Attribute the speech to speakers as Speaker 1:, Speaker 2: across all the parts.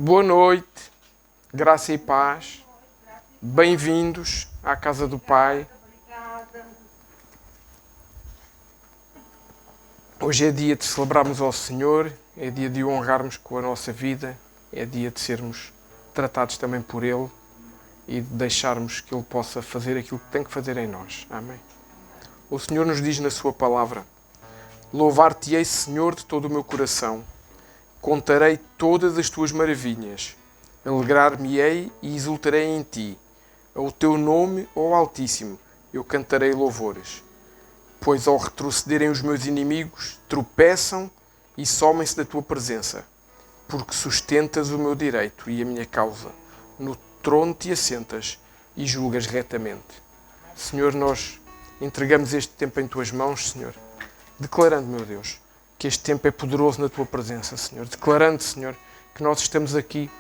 Speaker 1: Boa noite, graça e paz. Bem-vindos à casa do Pai. Hoje é dia de celebrarmos ao Senhor, é dia de o honrarmos com a nossa vida, é dia de sermos tratados também por Ele e de deixarmos que Ele possa fazer aquilo que tem que fazer em nós. Amém. O Senhor nos diz na sua palavra: louvar-te-ei, Senhor, de todo o meu coração. Contarei todas as tuas maravilhas. Alegrar-me-ei e exultarei em ti. Ao teu nome, ó Altíssimo, eu cantarei louvores. Pois ao retrocederem os meus inimigos, tropeçam e somem-se da tua presença. Porque sustentas o meu direito e a minha causa. No trono te assentas e julgas retamente. Senhor, nós entregamos este tempo em tuas mãos, Senhor, declarando, meu Deus, que este tempo é poderoso na tua presença, Senhor. Declarando, Senhor, que nós estamos aqui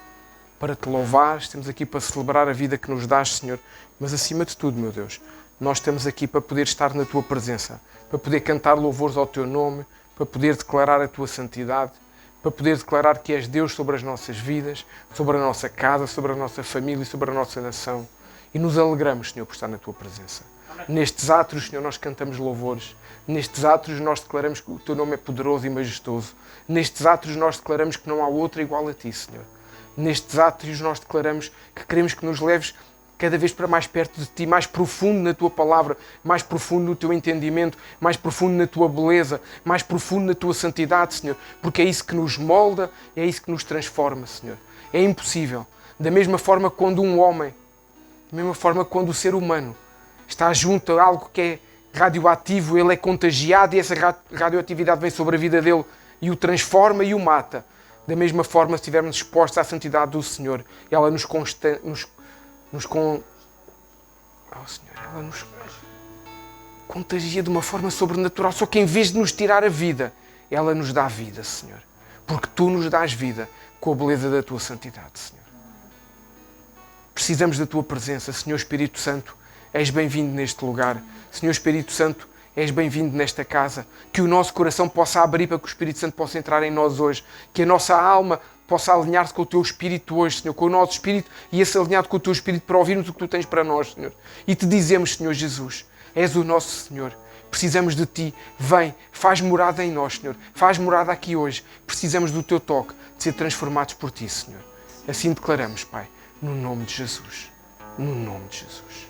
Speaker 1: para te louvar, estamos aqui para celebrar a vida que nos dás, Senhor. Mas acima de tudo, meu Deus, nós estamos aqui para poder estar na tua presença, para poder cantar louvores ao teu nome, para poder declarar a tua santidade, para poder declarar que és Deus sobre as nossas vidas, sobre a nossa casa, sobre a nossa família e sobre a nossa nação. E nos alegramos, Senhor, por estar na tua presença. Nestes átrios, Senhor, nós cantamos louvores. Nestes átrios nós declaramos que o teu nome é poderoso e majestoso. Nestes átrios nós declaramos que não há outro igual a ti, Senhor. Nestes átrios nós declaramos que queremos que nos leves cada vez para mais perto de ti, mais profundo na tua palavra, mais profundo no teu entendimento, mais profundo na tua beleza, mais profundo na tua santidade, Senhor. Porque é isso que nos molda, é isso que nos transforma, Senhor. É impossível. Da mesma forma quando um homem, da mesma forma quando o ser humano está junto a algo que é radioativo, ele é contagiado e essa radioatividade vem sobre a vida dele e o transforma e o mata. Da mesma forma, se estivermos expostos à santidade do Senhor, ela nos contagia de uma forma sobrenatural. Só que em vez de nos tirar a vida, ela nos dá vida, Senhor. Porque tu nos dás vida com a beleza da tua santidade, Senhor. Precisamos da tua presença, Senhor Espírito Santo. És bem-vindo neste lugar. Senhor Espírito Santo, és bem-vindo nesta casa. Que o nosso coração possa abrir para que o Espírito Santo possa entrar em nós hoje. Que a nossa alma possa alinhar-se com o teu Espírito hoje, Senhor. Com o nosso Espírito e esse alinhado com o teu Espírito para ouvirmos o que tu tens para nós, Senhor. E te dizemos, Senhor Jesus, és o nosso Senhor. Precisamos de ti. Vem, faz morada em nós, Senhor. Faz morada aqui hoje. Precisamos do teu toque, de ser transformados por ti, Senhor. Assim declaramos, Pai, no nome de Jesus. No nome de Jesus.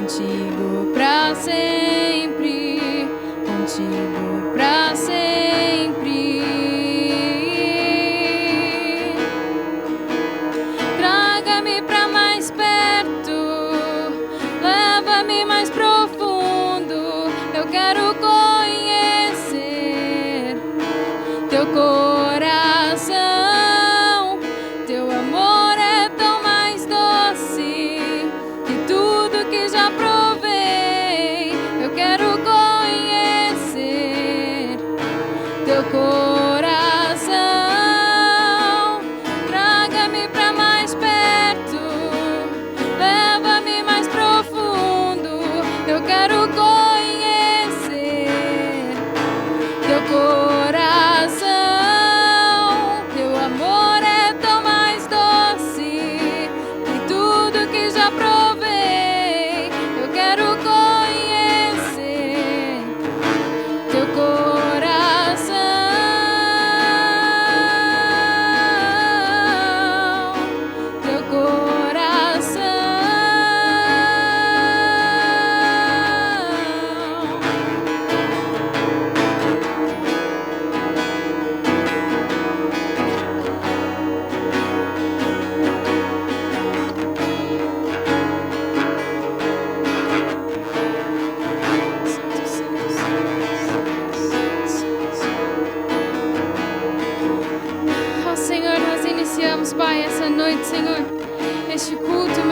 Speaker 2: contigo pra sempre.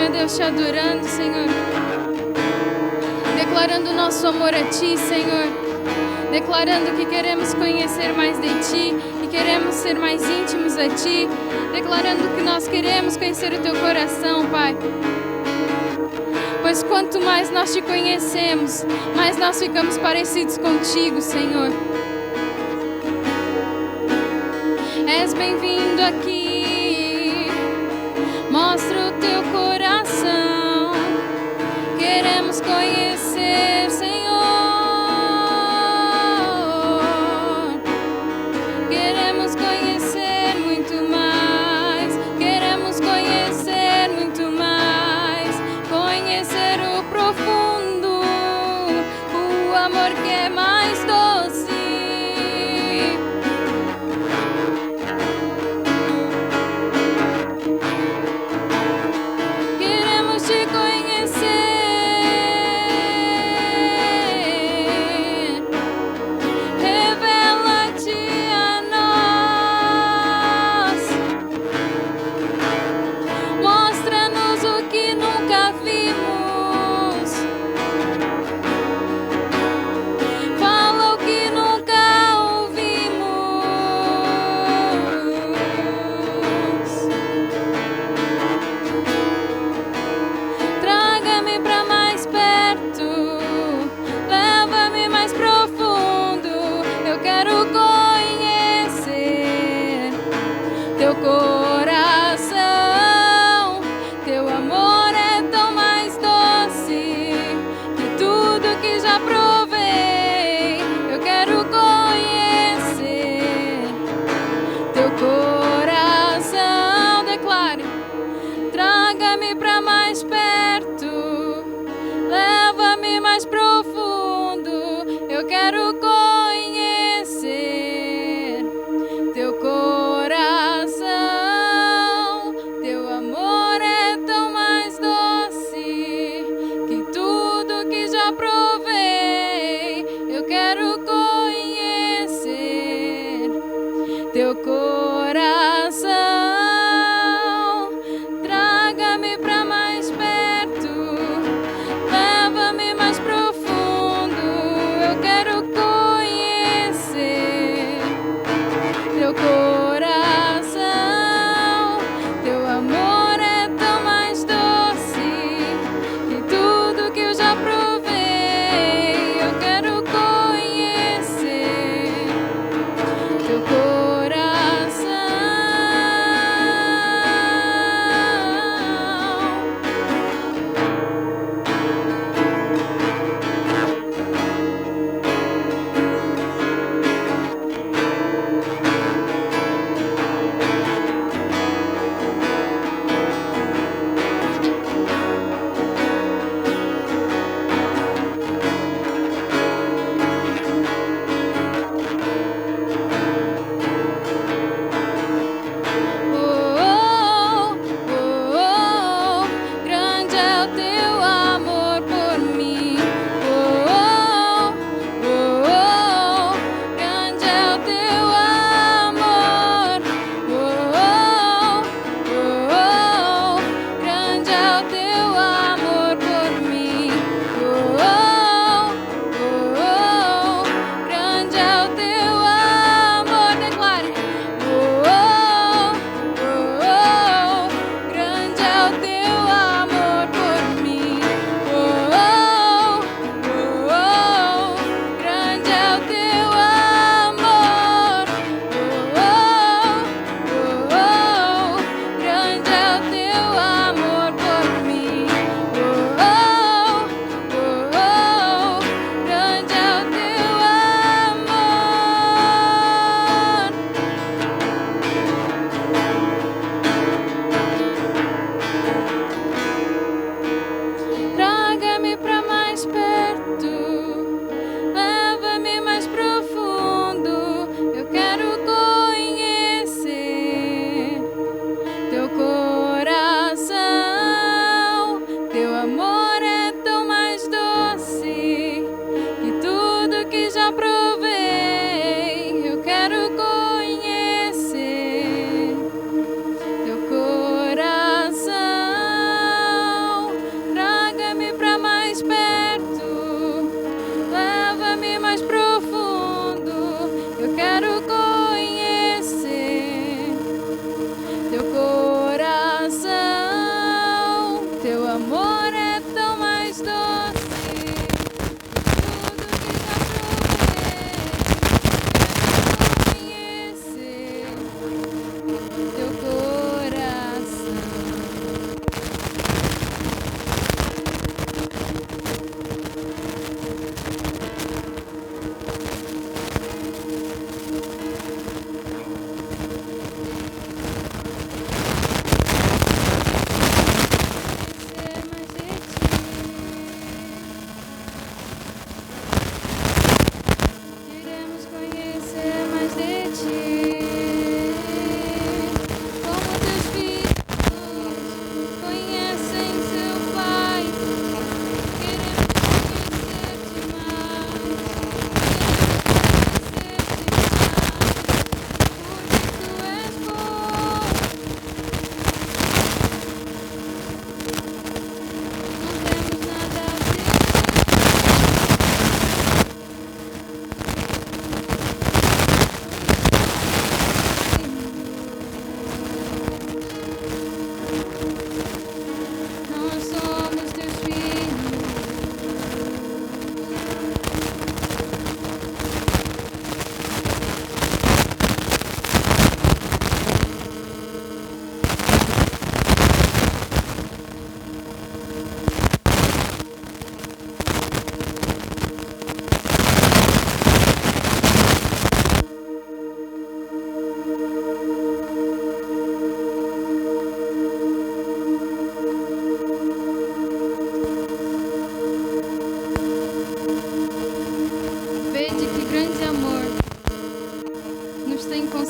Speaker 2: meu Deus, te adorando, Senhor. Declarando nosso amor a Ti, Senhor. Declarando que queremos conhecer mais de Ti e queremos ser mais íntimos a Ti. Declarando que nós queremos conhecer o Teu coração, Pai. Pois quanto mais nós Te conhecemos, mais nós ficamos parecidos contigo, Senhor. És bem-vindo aqui. Mostra o Teu coração. Queremos conhecer, Senhor. Queremos conhecer muito mais. Queremos conhecer muito mais. Conhecer o profundo, o amor que é mais doce. Queremos te conhecer. Revela-te a nós. Mostra-nos o que nunca vimos. Fala o que nunca ouvimos. Traga-me pra mais perto, leva-me mais profundo. Eu quero conhecer Teu coração. Teu amor é tão mais doce que tudo que já provei. Eu quero conhecer Teu coração. Declare. Traga-me pra mais perto, leva-me mais profundo. Eu quero conhecer Teu coração. Teu amor é tão mais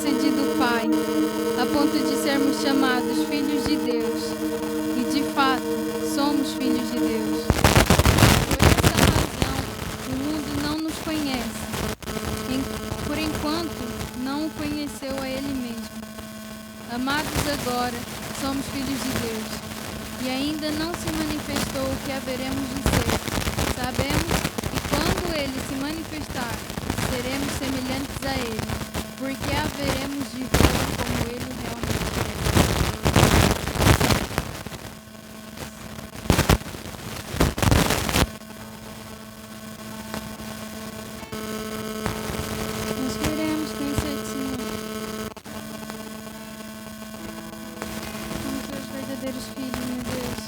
Speaker 2: concedido o Pai, a ponto de sermos chamados filhos de Deus. E de fato, somos filhos de Deus. Por essa razão, o mundo não nos conhece, por enquanto não o conheceu a Ele mesmo. Amados, agora somos filhos de Deus, e ainda não se manifestou o que haveremos de ser. Sabemos que quando Ele se manifestar, seremos semelhantes a Ele, porque haveremos de vê-lo como Ele realmente é. Nós queremos conhecer-te, Senhor. Somos teus verdadeiros filhos, meu Deus.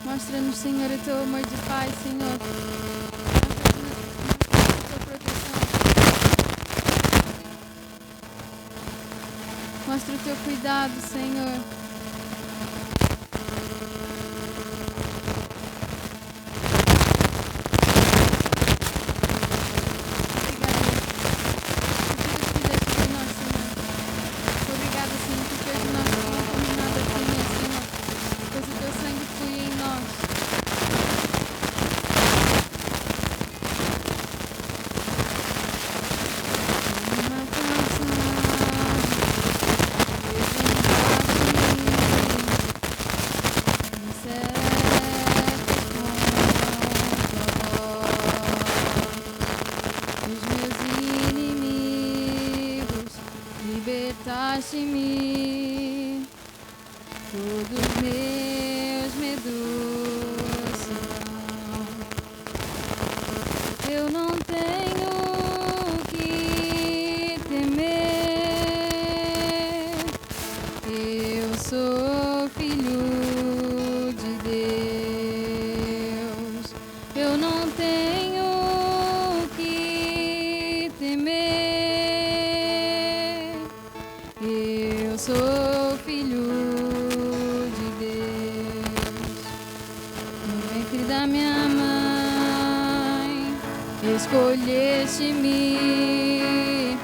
Speaker 2: Mostra-nos, Senhor, o teu amor de Pai, Senhor. Mostra-nos a tua proteção. Mostra o teu cuidado, Senhor. Obrigada, Senhor, por tudo que fizeste por nós, Senhor. Obrigada, Senhor, porque hoje nós não temos nada a temer, Senhor, pois o teu sangue flui em nós. Uma dos meus inimigos, libertaste-me, todos meus medos serão. Eu não tenho que temer, eu sou filho de Deus. Eu não tenho que temer, eu sou filho de Deus. No ventre da minha mãe, escolheste-me,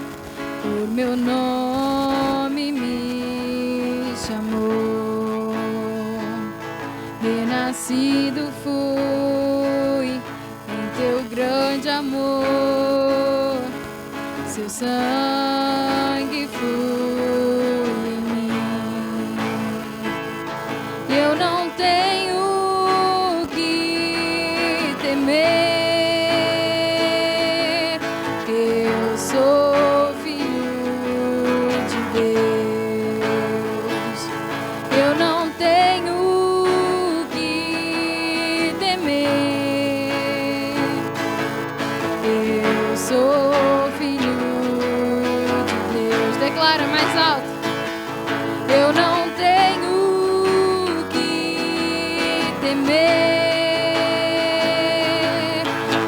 Speaker 2: por meu nome me chamou. Renascido fui em teu grande amor, seu sangue flui em mim. Eu não tenho que temer, eu sou filho de Deus. Eu não tenho que temer, eu sou filho de Deus. Declara mais alto. Eu não tenho que temer,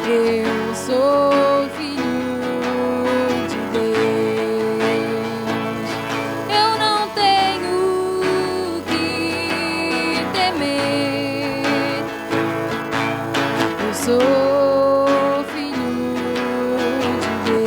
Speaker 2: eu sou filho de Deus. Eu não tenho que temer, eu sou filho de Deus.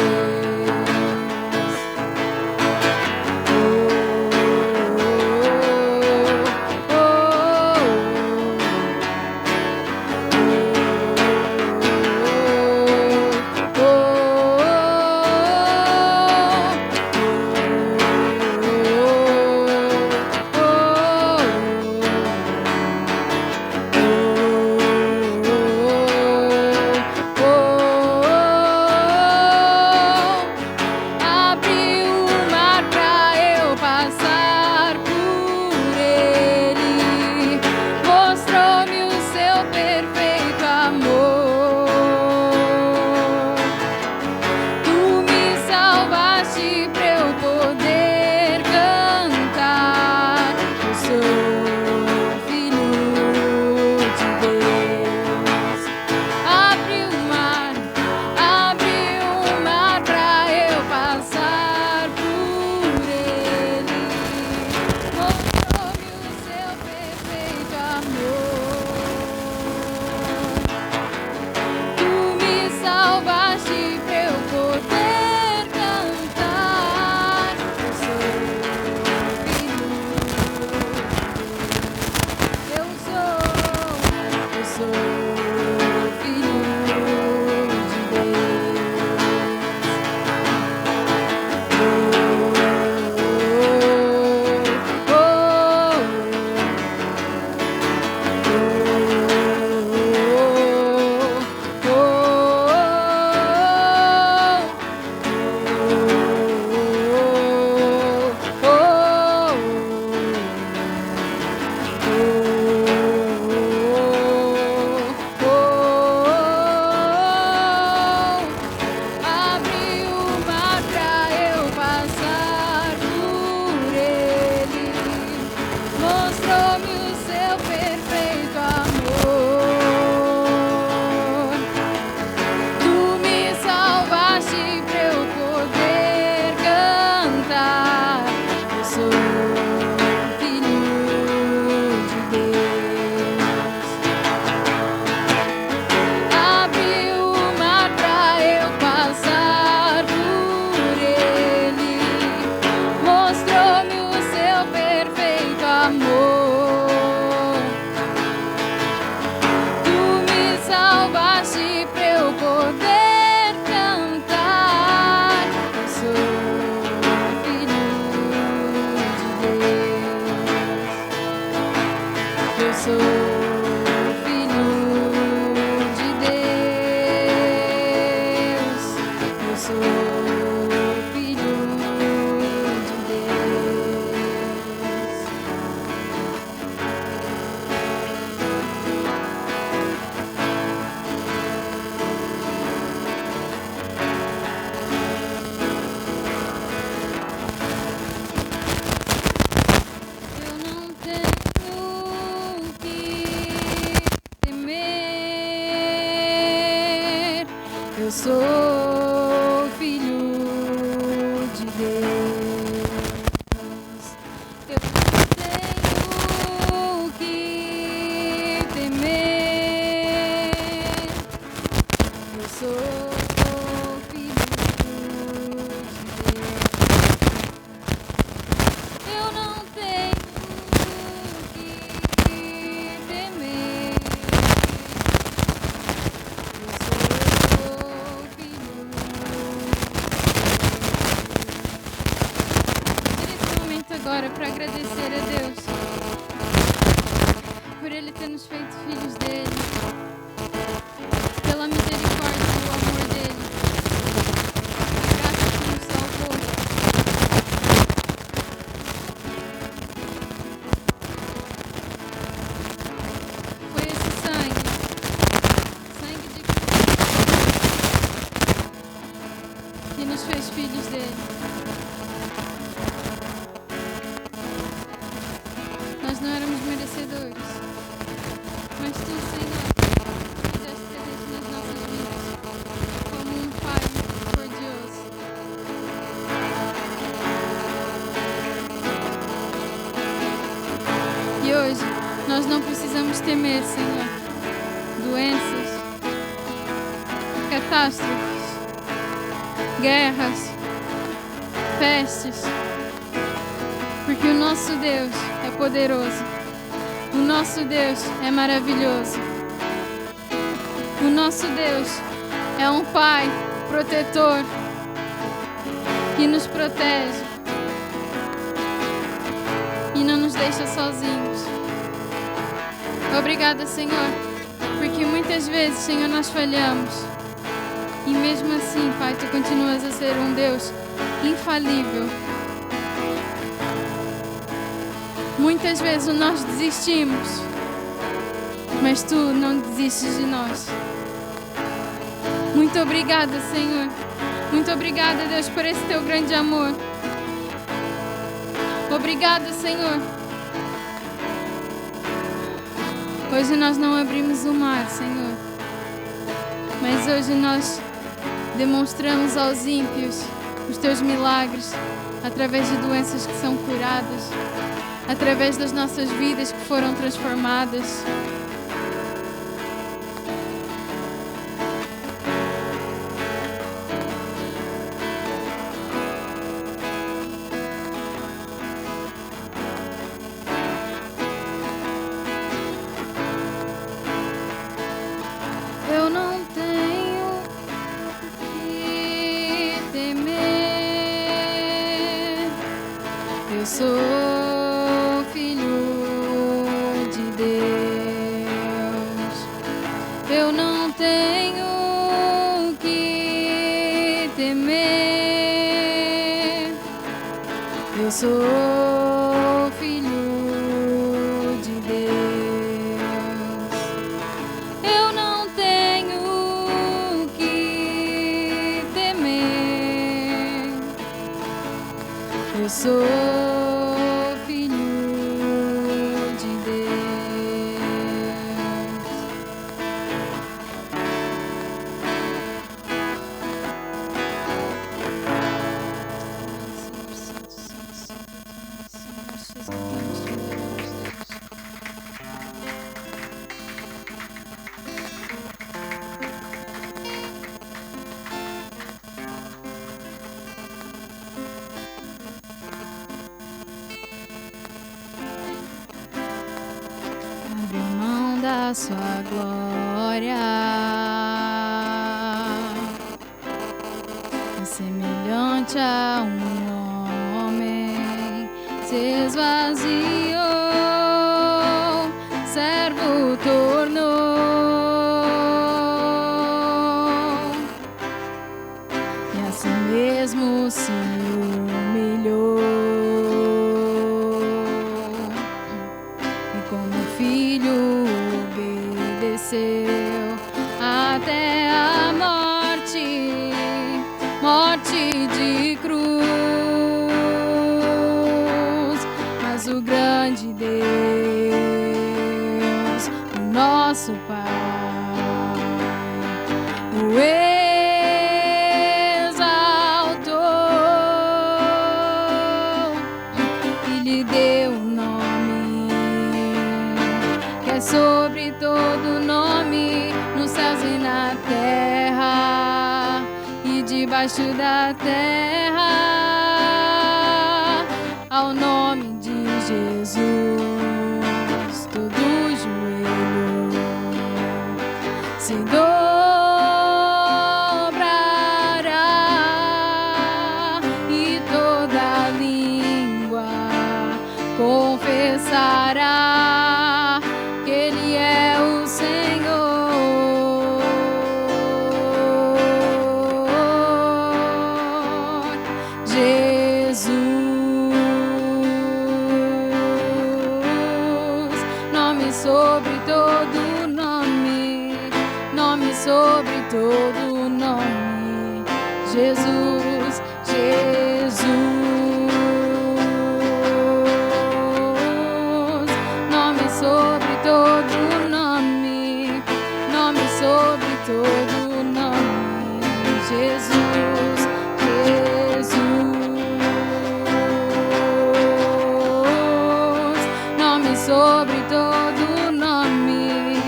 Speaker 2: Eu sou filho de Deus. Eu sou filho de Deus. Eu não tenho que temer. Eu sou filho de Deus. Eu não tenho que temer. Eu sou filho de Deus. Eu não tenho que temer. Eu sou filho de Deus. Tire esse momento agora para agradecer a Deus por Ele ter nos feito filhos dele, pela misericórdia e o amor dele, a graça que nos salvou. Foi esse sangue de Cristo, que nos fez filhos dele. Nós não éramos merecedores, mas tu, Senhor, fizeste presente nas nossas vidas como um Pai misericordioso. E hoje nós não precisamos temer, Senhor, doenças, catástrofes, guerras, pestes, porque o nosso Deus é poderoso, o nosso Deus é maravilhoso, o nosso Deus é um Pai protetor que nos protege e não nos deixa sozinhos. Obrigada, Senhor, porque muitas vezes, Senhor, nós falhamos e mesmo assim, Pai, Tu continuas a ser um Deus infalível. Muitas vezes nós desistimos, mas Tu não desistes de nós. Muito obrigada, Senhor. Muito obrigada, Deus, por esse Teu grande amor. Obrigado, Senhor. Hoje nós não abrimos o mar, Senhor, mas hoje nós demonstramos aos ímpios os Teus milagres através de doenças que são curadas, através das nossas vidas que foram transformadas. Eu não tenho que temer. Eu sou filho de Deus. Eu não tenho que temer. Eu sou filho de Deus. Eu não tenho que temer. Eu sou filho de Deus. Abre mão da sua glória, é semelhante a um homem, se esvaziou, nosso Pai o exaltou e lhe deu um nome que é sobre todo nome, nos céus e na terra e debaixo da terra. Ao nome de Jesus todo joelho se dobrará e toda língua confessará que Ele é o Senhor. Jesus, nome sobre todo nome, nome sobre todo nome. Jesus, Jesus, nome sobre todo nome, nome sobre todo nome. Jesus, Jesus, nome sobre todo nome,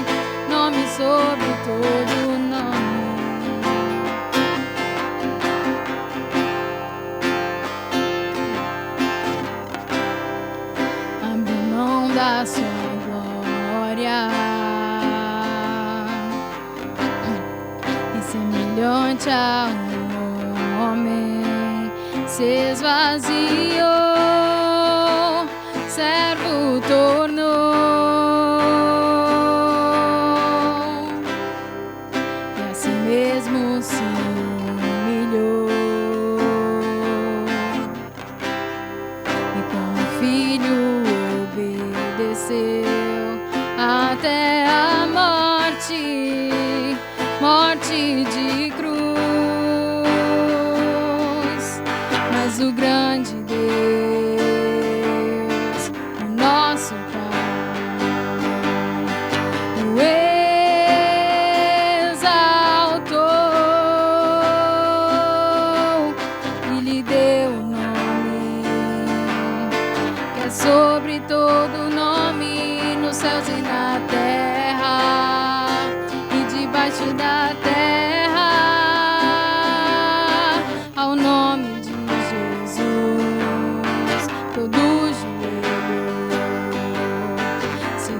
Speaker 2: nome sobre todo nome. Abre mão da sua glória e semelhante a um homem se esvaziou, servo tornou e a si mesmo se humilhou e como filho obedeceu até a morte, morte de cruz. Mas o grande Deus, o nosso Pai, o exaltou e lhe deu um nome que é sobre todo nome, nos céus e na terra e debaixo da terra. Ao nome de Jesus todo joelho se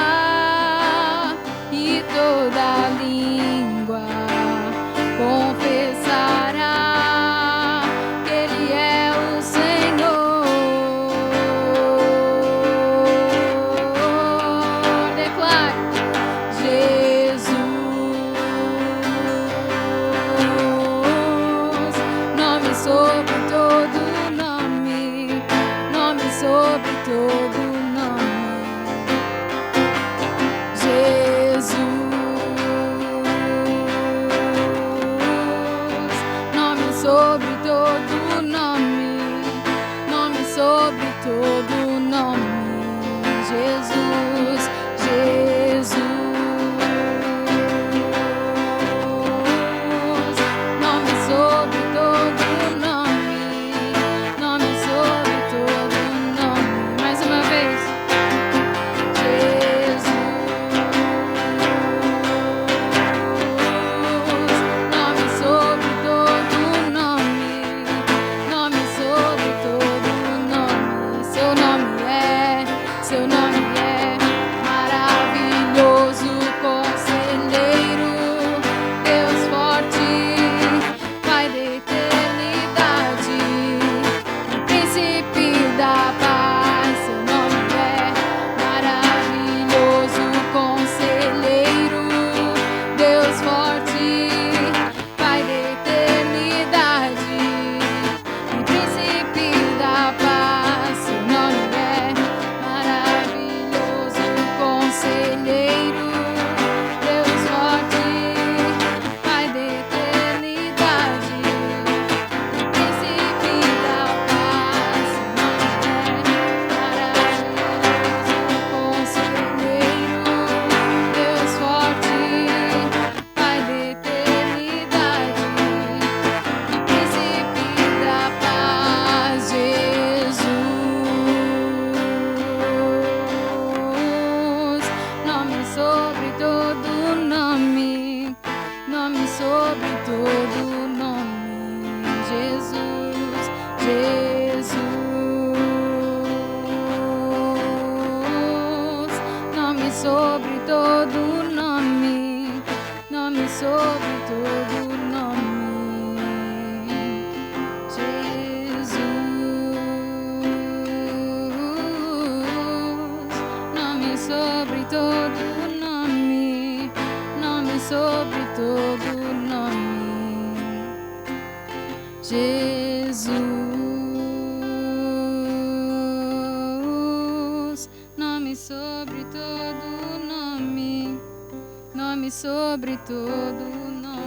Speaker 2: dobrará e toda língua confessará que Ele é o Senhor. Declare: Jesus, nome sobre todo nome, nome sobre todo nome. Jesus, nome sobre todo nome, nome sobre todo nome. Jesus, Jesus, nome sobre todo nome, nome sobre todo nome. Mais uma vez. Nome sobre todo nome, nome sobre todo nome. Seu nome é sobre todo nome, nome sobre todo nome. Jesus, nome sobre todo nome, nome sobre todo nome. Jesus, nome sobre todo nome, nome sobre todo nome.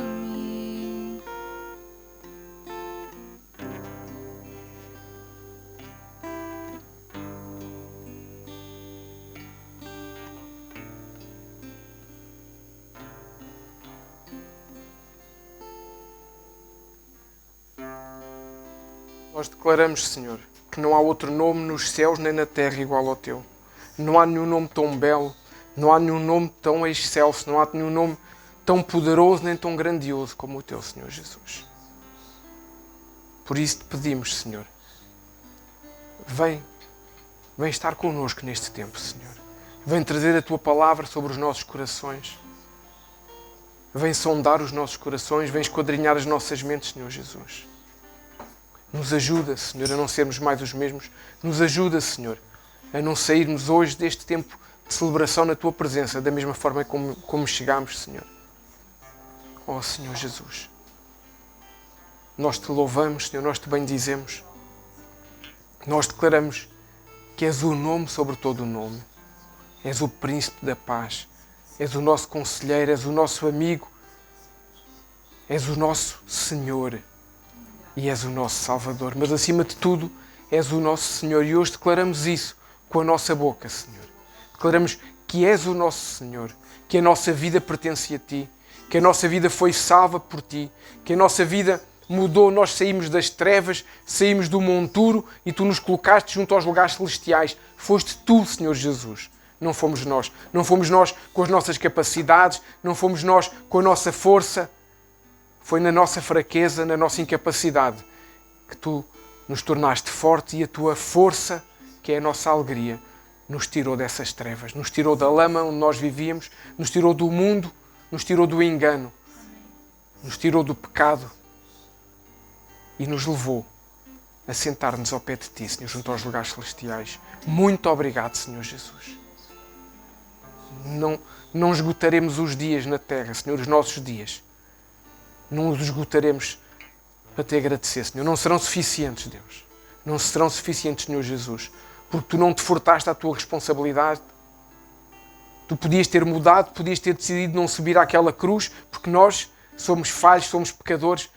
Speaker 1: Nós declaramos, Senhor, que não há outro nome nos céus nem na terra igual ao Teu. Não há nenhum nome tão belo, não há nenhum nome tão excelso, não há nenhum nome tão poderoso nem tão grandioso como o Teu, Senhor Jesus. Por isso te pedimos, Senhor, vem estar connosco neste tempo, Senhor. Vem trazer a Tua palavra sobre os nossos corações. Vem sondar os nossos corações, vem esquadrinhar as nossas mentes, Senhor Jesus. Nos ajuda, Senhor, a não sermos mais os mesmos. Nos ajuda, Senhor, a não sairmos hoje deste tempo de celebração na Tua presença da mesma forma como chegámos, Senhor. Oh, Senhor Jesus. Nós Te louvamos, Senhor, nós Te bendizemos. Nós declaramos que És o nome sobre todo o nome. És o príncipe da paz. És o nosso conselheiro, és o nosso amigo. És o nosso Senhor. E és o nosso Salvador. Mas, acima de tudo, és o nosso Senhor. E hoje declaramos isso com a nossa boca, Senhor. Declaramos que és o nosso Senhor. Que a nossa vida pertence a Ti. Que a nossa vida foi salva por Ti. Que a nossa vida mudou. Nós saímos das trevas, saímos do monturo e Tu nos colocaste junto aos lugares celestiais. Foste Tu, Senhor Jesus. Não fomos nós. Não fomos nós com as nossas capacidades. Não fomos nós com a nossa força. Foi na nossa fraqueza, na nossa incapacidade, que Tu nos tornaste forte e a Tua força, que é a nossa alegria, nos tirou dessas trevas, nos tirou da lama onde nós vivíamos, nos tirou do mundo, nos tirou do engano, nos tirou do pecado e nos levou a sentar-nos ao pé de Ti, Senhor, junto aos lugares celestiais. Muito obrigado, Senhor Jesus. Não esgotaremos os dias na terra, Senhor, os nossos dias. Não os esgotaremos para Te agradecer, Senhor. Não serão suficientes, Deus. Não serão suficientes, Senhor Jesus. Porque Tu não te furtaste à Tua responsabilidade. Tu podias ter mudado, podias ter decidido não subir àquela cruz, porque nós somos falhos, somos pecadores.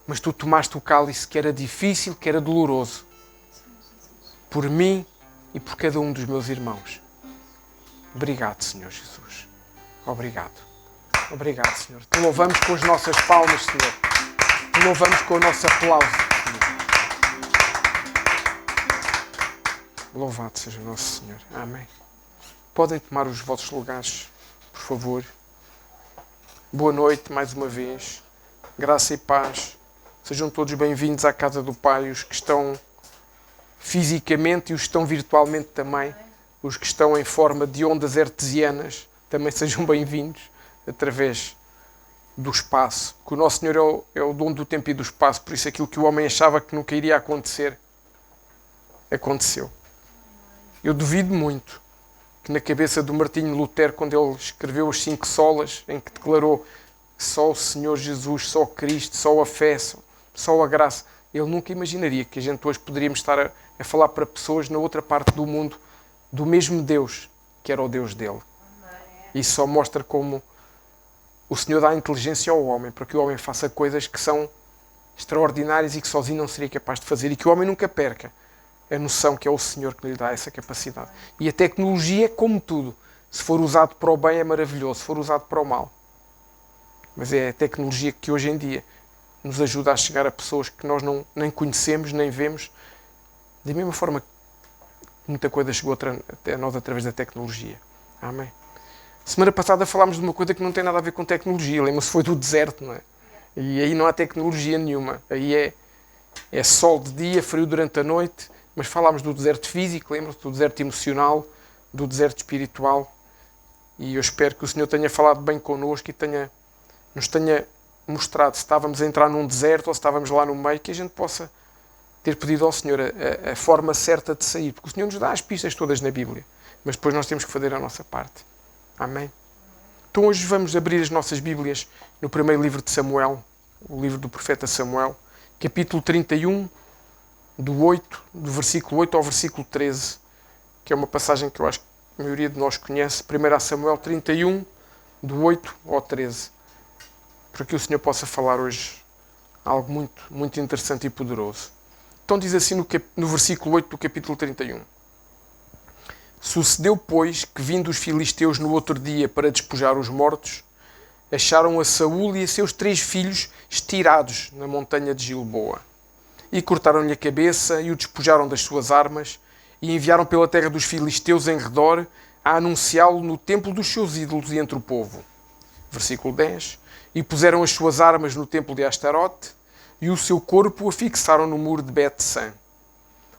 Speaker 1: Mas Tu tomaste o cálice que era difícil, que era doloroso. Por mim e por cada um dos meus irmãos. Obrigado, Senhor Jesus. Obrigado. Obrigado, Senhor. Te louvamos com as nossas palmas, Senhor. Te louvamos com o nosso aplauso, Senhor. Louvado seja o nosso Senhor. Amém. Podem tomar os vossos lugares, por favor. Boa noite, mais uma vez. Graça e paz. Sejam todos bem-vindos à casa do Pai, os que estão fisicamente e os que estão virtualmente também. Os que estão em forma de ondas artesianas também sejam bem-vindos. Através do espaço, que o nosso Senhor é o dono do tempo e do espaço, por isso aquilo que o homem achava que nunca iria acontecer, aconteceu. Eu duvido muito que na cabeça do Martinho Lutero, quando ele escreveu as 5 solas, em que declarou só o Senhor Jesus, só Cristo, só a fé, só a graça, ele nunca imaginaria que a gente hoje poderíamos estar a falar para pessoas na outra parte do mundo do mesmo Deus, que era o Deus dele. Isso só mostra como o Senhor dá inteligência ao homem para que o homem faça coisas que são extraordinárias e que sozinho não seria capaz de fazer. E que o homem nunca perca a noção que é o Senhor que lhe dá essa capacidade. E a tecnologia é como tudo. Se for usado para o bem é maravilhoso, se for usado para o mal. Mas é a tecnologia que hoje em dia nos ajuda a chegar a pessoas que nós nem conhecemos, nem vemos. Da mesma forma que muita coisa chegou até nós através da tecnologia. Amém. Semana passada falámos de uma coisa que não tem nada a ver com tecnologia. Lembra-se, foi do deserto, não é? E aí não há tecnologia nenhuma. Aí é sol de dia, frio durante a noite. Mas falámos do deserto físico, lembra-se? Do deserto emocional, do deserto espiritual. E eu espero que o Senhor tenha falado bem connosco e nos tenha mostrado se estávamos a entrar num deserto ou se estávamos lá no meio, que a gente possa ter pedido ao Senhor a forma certa de sair. Porque o Senhor nos dá as pistas todas na Bíblia, mas depois nós temos que fazer a nossa parte. Amém? Então hoje vamos abrir as nossas Bíblias no primeiro livro de Samuel, o livro do profeta Samuel, capítulo 31, do versículo 8 ao versículo 13, que é uma passagem que eu acho que a maioria de nós conhece. 1 Samuel 31, do 8 ao 13. Para que o Senhor possa falar hoje algo muito, muito interessante e poderoso. Então diz assim no versículo 8 do capítulo 31. Sucedeu, pois, que vindo os filisteus no outro dia para despojar os mortos, acharam a Saúl e a seus 3 filhos estirados na montanha de Gilboa. E cortaram-lhe a cabeça e o despojaram das suas armas e enviaram pela terra dos filisteus em redor a anunciá-lo no templo dos seus ídolos e entre o povo. Versículo 10. E puseram as suas armas no templo de Astarote e o seu corpo a fixaram no muro de Bet-San.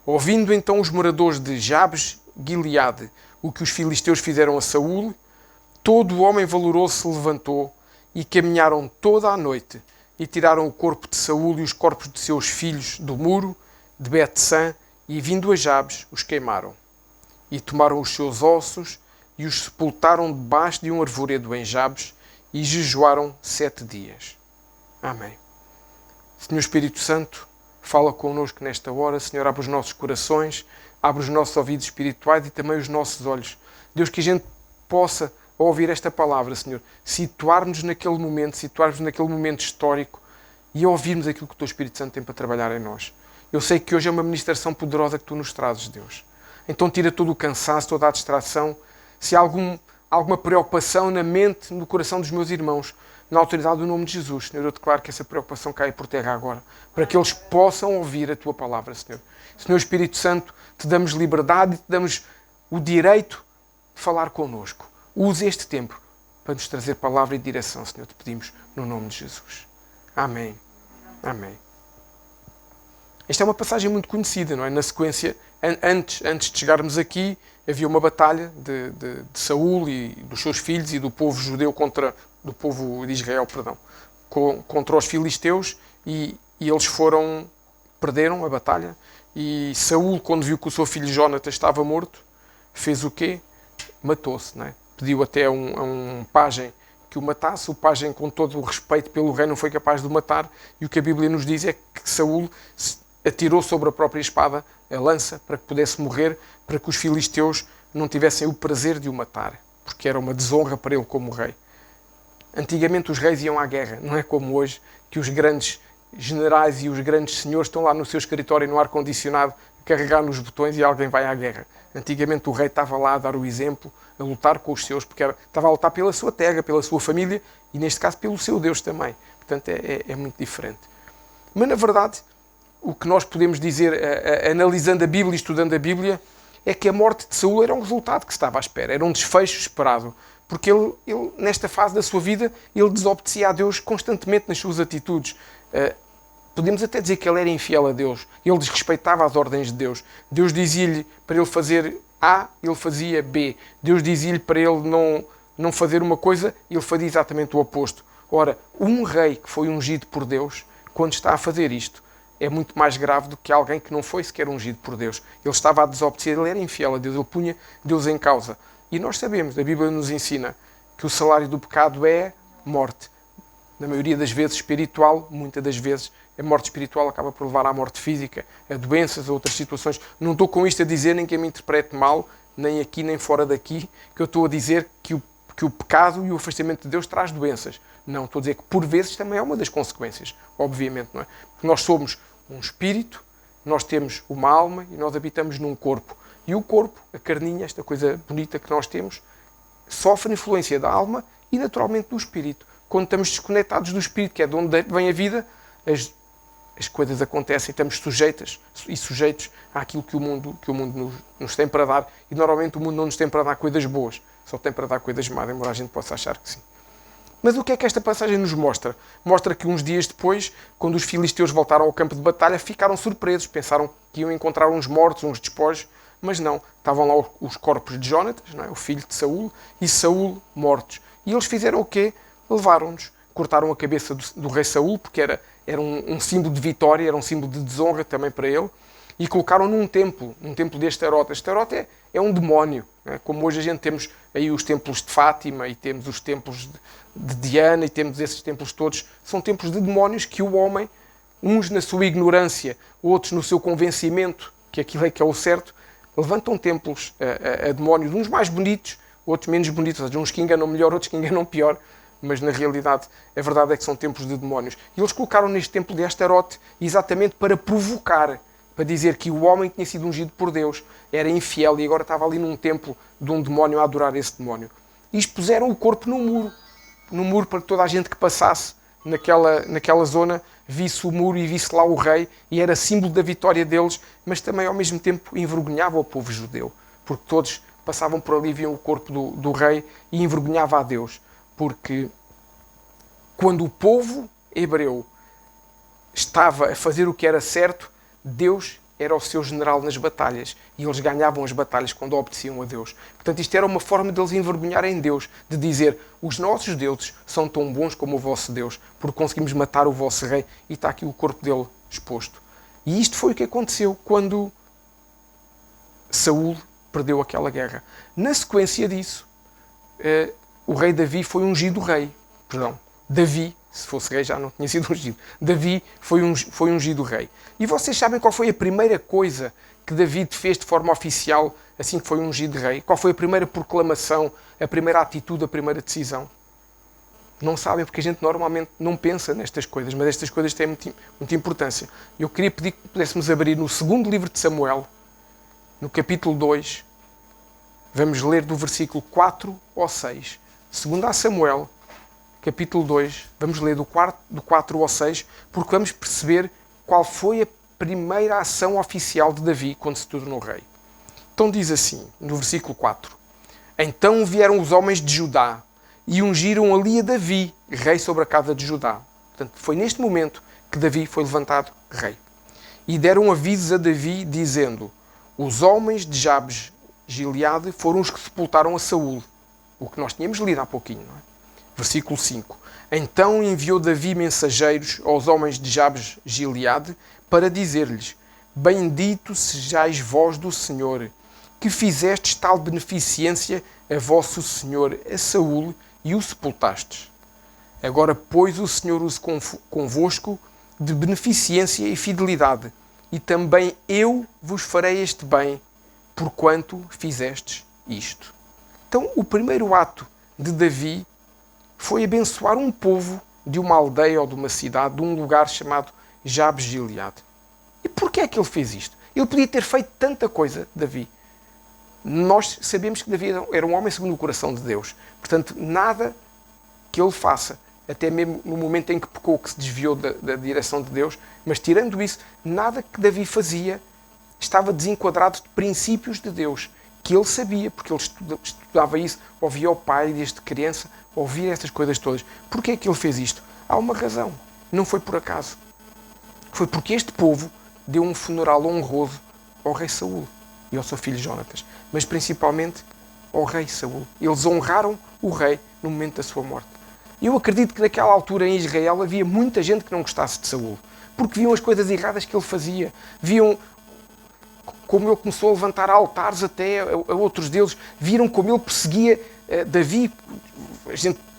Speaker 1: Ouvindo então os moradores de Jabes Gileade o que os filisteus fizeram a Saúl, todo o homem valoroso se levantou e caminharam toda a noite e tiraram o corpo de Saúl e os corpos de seus filhos do muro de Bet-San e, vindo a Jabes, os queimaram. E tomaram os seus ossos e os sepultaram debaixo de um arvoredo em Jabes e jejuaram 7 dias. Amém. Senhor Espírito Santo, fala connosco nesta hora. Senhor, abre os nossos corações, abre os nossos ouvidos espirituais e também os nossos olhos. Deus, que a gente possa, ao ouvir esta palavra, Senhor, situar-nos naquele momento histórico e ouvirmos aquilo que o Teu Espírito Santo tem para trabalhar em nós. Eu sei que hoje é uma ministração poderosa que Tu nos trazes, Deus. Então tira todo o cansaço, toda a distração. Se há alguma preocupação na mente, no coração dos meus irmãos, na autoridade do nome de Jesus, Senhor, eu declaro que essa preocupação cai por terra agora, para que eles possam ouvir a Tua palavra, Senhor. Senhor Espírito Santo, Te damos liberdade e Te damos o direito de falar connosco. Use este tempo para nos trazer palavra e direção, Senhor, Te pedimos no nome de Jesus. Amém. Amém. Esta é uma passagem muito conhecida, não é? Na sequência, antes de chegarmos aqui, havia uma batalha de Saúl e dos seus filhos e do povo judeu do povo de Israel, contra os filisteus, e eles perderam a batalha. E Saúl, quando viu que o seu filho Jonatas estava morto, fez o quê? Matou-se, não é? Pediu até a um pajem que o matasse. O pajem, com todo o respeito pelo rei, não foi capaz de o matar. E o que a Bíblia nos diz é que Saúl atirou sobre a própria espada a lança para que pudesse morrer, para que os filisteus não tivessem o prazer de o matar, porque era uma desonra para ele como rei. Antigamente os reis iam à guerra, não é como hoje, que os grandes generais e os grandes senhores estão lá no seu escritório no ar-condicionado a carregar nos botões e alguém vai à guerra. Antigamente o rei estava lá a dar o exemplo, a lutar com os seus, porque estava a lutar pela sua terra, pela sua família e, neste caso, pelo seu Deus também. Portanto, é muito diferente. Mas, na verdade, o que nós podemos dizer, analisando a Bíblia e estudando a Bíblia, é que a morte de Saúl era um resultado que se estava à espera, era um desfecho esperado. Porque ele, nesta fase da sua vida, ele desobedecia a Deus constantemente nas suas atitudes. Podemos até dizer que ele era infiel a Deus. Ele desrespeitava as ordens de Deus. Deus dizia-lhe para ele fazer A, ele fazia B. Deus dizia-lhe para ele não fazer uma coisa, ele fazia exatamente o oposto. Ora, um rei que foi ungido por Deus, quando está a fazer isto, é muito mais grave do que alguém que não foi sequer ungido por Deus. Ele estava a desobedecer, ele era infiel a Deus, ele punha Deus em causa. E nós sabemos, a Bíblia nos ensina que o salário do pecado é morte. Na maioria das vezes espiritual, muitas das vezes a morte espiritual acaba por levar à morte física, a doenças, a outras situações. Não estou com isto a dizer nem que eu me interprete mal, nem aqui nem fora daqui, que eu estou a dizer que o pecado e o afastamento de Deus traz doenças. Não, estou a dizer que por vezes também é uma das consequências, obviamente, não é? Porque nós somos um espírito, nós temos uma alma e nós habitamos num corpo. E o corpo, a carninha, esta coisa bonita que nós temos, sofre influência da alma e naturalmente do espírito. Quando estamos desconectados do espírito, que é de onde vem a vida, as coisas acontecem, estamos sujeitos àquilo que o mundo nos tem para dar. E normalmente o mundo não nos tem para dar coisas boas, só tem para dar coisas más, embora a gente possa achar que sim. Mas o que é que esta passagem nos mostra? Mostra que uns dias depois, quando os filisteus voltaram ao campo de batalha, ficaram surpresos. Pensaram que iam encontrar uns mortos, uns despojos, mas não. Estavam lá os corpos de Jónatas, não é? O filho de Saúl, e Saúl mortos. E eles fizeram o quê? Levaram-nos, cortaram a cabeça do rei Saúl, porque era um símbolo de vitória, era um símbolo de desonra também para ele, e colocaram num templo de Astarote. Astarote é um demónio, não é? Como hoje a gente temos aí os templos de Fátima, e temos os templos de Diana, e temos esses templos todos, são templos de demónios que o homem, uns na sua ignorância, outros no seu convencimento, que aquilo é que é o certo, levantam templos a demónios, uns mais bonitos, outros menos bonitos, ou seja, uns que enganam melhor, outros que enganam pior, mas na realidade a verdade é que são templos de demónios. E eles colocaram neste templo de Astarote exatamente para provocar, para dizer que o homem tinha sido ungido por Deus, era infiel e agora estava ali num templo de um demónio a adorar esse demónio. E expuseram o corpo no muro para que toda a gente que passasse naquela zona visse o muro e visse lá o rei, e era símbolo da vitória deles, mas também ao mesmo tempo envergonhava o povo judeu, porque todos passavam por ali e viam o corpo do rei e envergonhava a Deus, porque quando o povo hebreu estava a fazer o que era certo, Deus era o seu general nas batalhas e eles ganhavam as batalhas quando obedeciam a Deus. Portanto, isto era uma forma deles envergonharem Deus, de dizer: os nossos deuses são tão bons como o vosso Deus, porque conseguimos matar o vosso rei e está aqui o corpo dele exposto. E isto foi o que aconteceu quando Saúl perdeu aquela guerra. Na sequência disso, o rei Davi foi ungido rei. Perdão, Davi, se fosse rei já não tinha sido ungido. Davi foi ungido rei. E vocês sabem qual foi a primeira coisa que David fez de forma oficial assim que foi ungido rei? Qual foi a primeira proclamação, a primeira atitude, a primeira decisão? Não sabem, porque a gente normalmente não pensa nestas coisas, mas estas coisas têm muita importância. Eu queria pedir que pudéssemos abrir no segundo livro de Samuel, no capítulo 2, vamos ler do versículo 4 ao 6. Segundo a Samuel, capítulo 2, vamos ler do 4 ao 6, porque vamos perceber qual foi a primeira ação oficial de Davi quando se tornou rei. Então diz assim, no versículo 4: Então vieram os homens de Judá e ungiram ali a Davi, rei sobre a casa de Judá. Portanto, foi neste momento que Davi foi levantado rei. E deram avisos a Davi, dizendo: os homens de Jabes Gileade foram os que sepultaram a Saúl. O que nós tínhamos lido há pouquinho, não é? Versículo 5. Então enviou Davi mensageiros aos homens de Jabes Gileade para dizer-lhes: Bendito sejais vós do Senhor, que fizestes tal beneficência a vosso senhor a Saúl e o sepultastes. Agora, pois, o Senhor use convosco de beneficência e fidelidade, e também eu vos farei este bem, porquanto fizestes isto. Então, o primeiro ato de Davi foi abençoar um povo de uma aldeia ou de uma cidade, de um lugar chamado Jabes Gileade. E porquê é que ele fez isto? Ele podia ter feito tanta coisa, Davi. Nós sabemos que Davi era um homem segundo o coração de Deus. Portanto, nada que ele faça, até mesmo no momento em que pecou, que se desviou da direção de Deus, mas tirando isso, nada que Davi fazia estava desenquadrado de princípios de Deus, que ele sabia, porque ele estudava isso, ouvia o pai desde criança, ouvia essas coisas todas. Porquê é que ele fez isto? Há uma razão. Não foi por acaso. Foi porque este povo deu um funeral honroso ao rei Saúl e ao seu filho Jónatas, mas principalmente ao rei Saúl. Eles honraram o rei no momento da sua morte. Eu acredito que naquela altura em Israel havia muita gente que não gostasse de Saúl, porque viam as coisas erradas que ele fazia, viam como ele começou a levantar altares até a outros deuses, viram como ele perseguia Davi.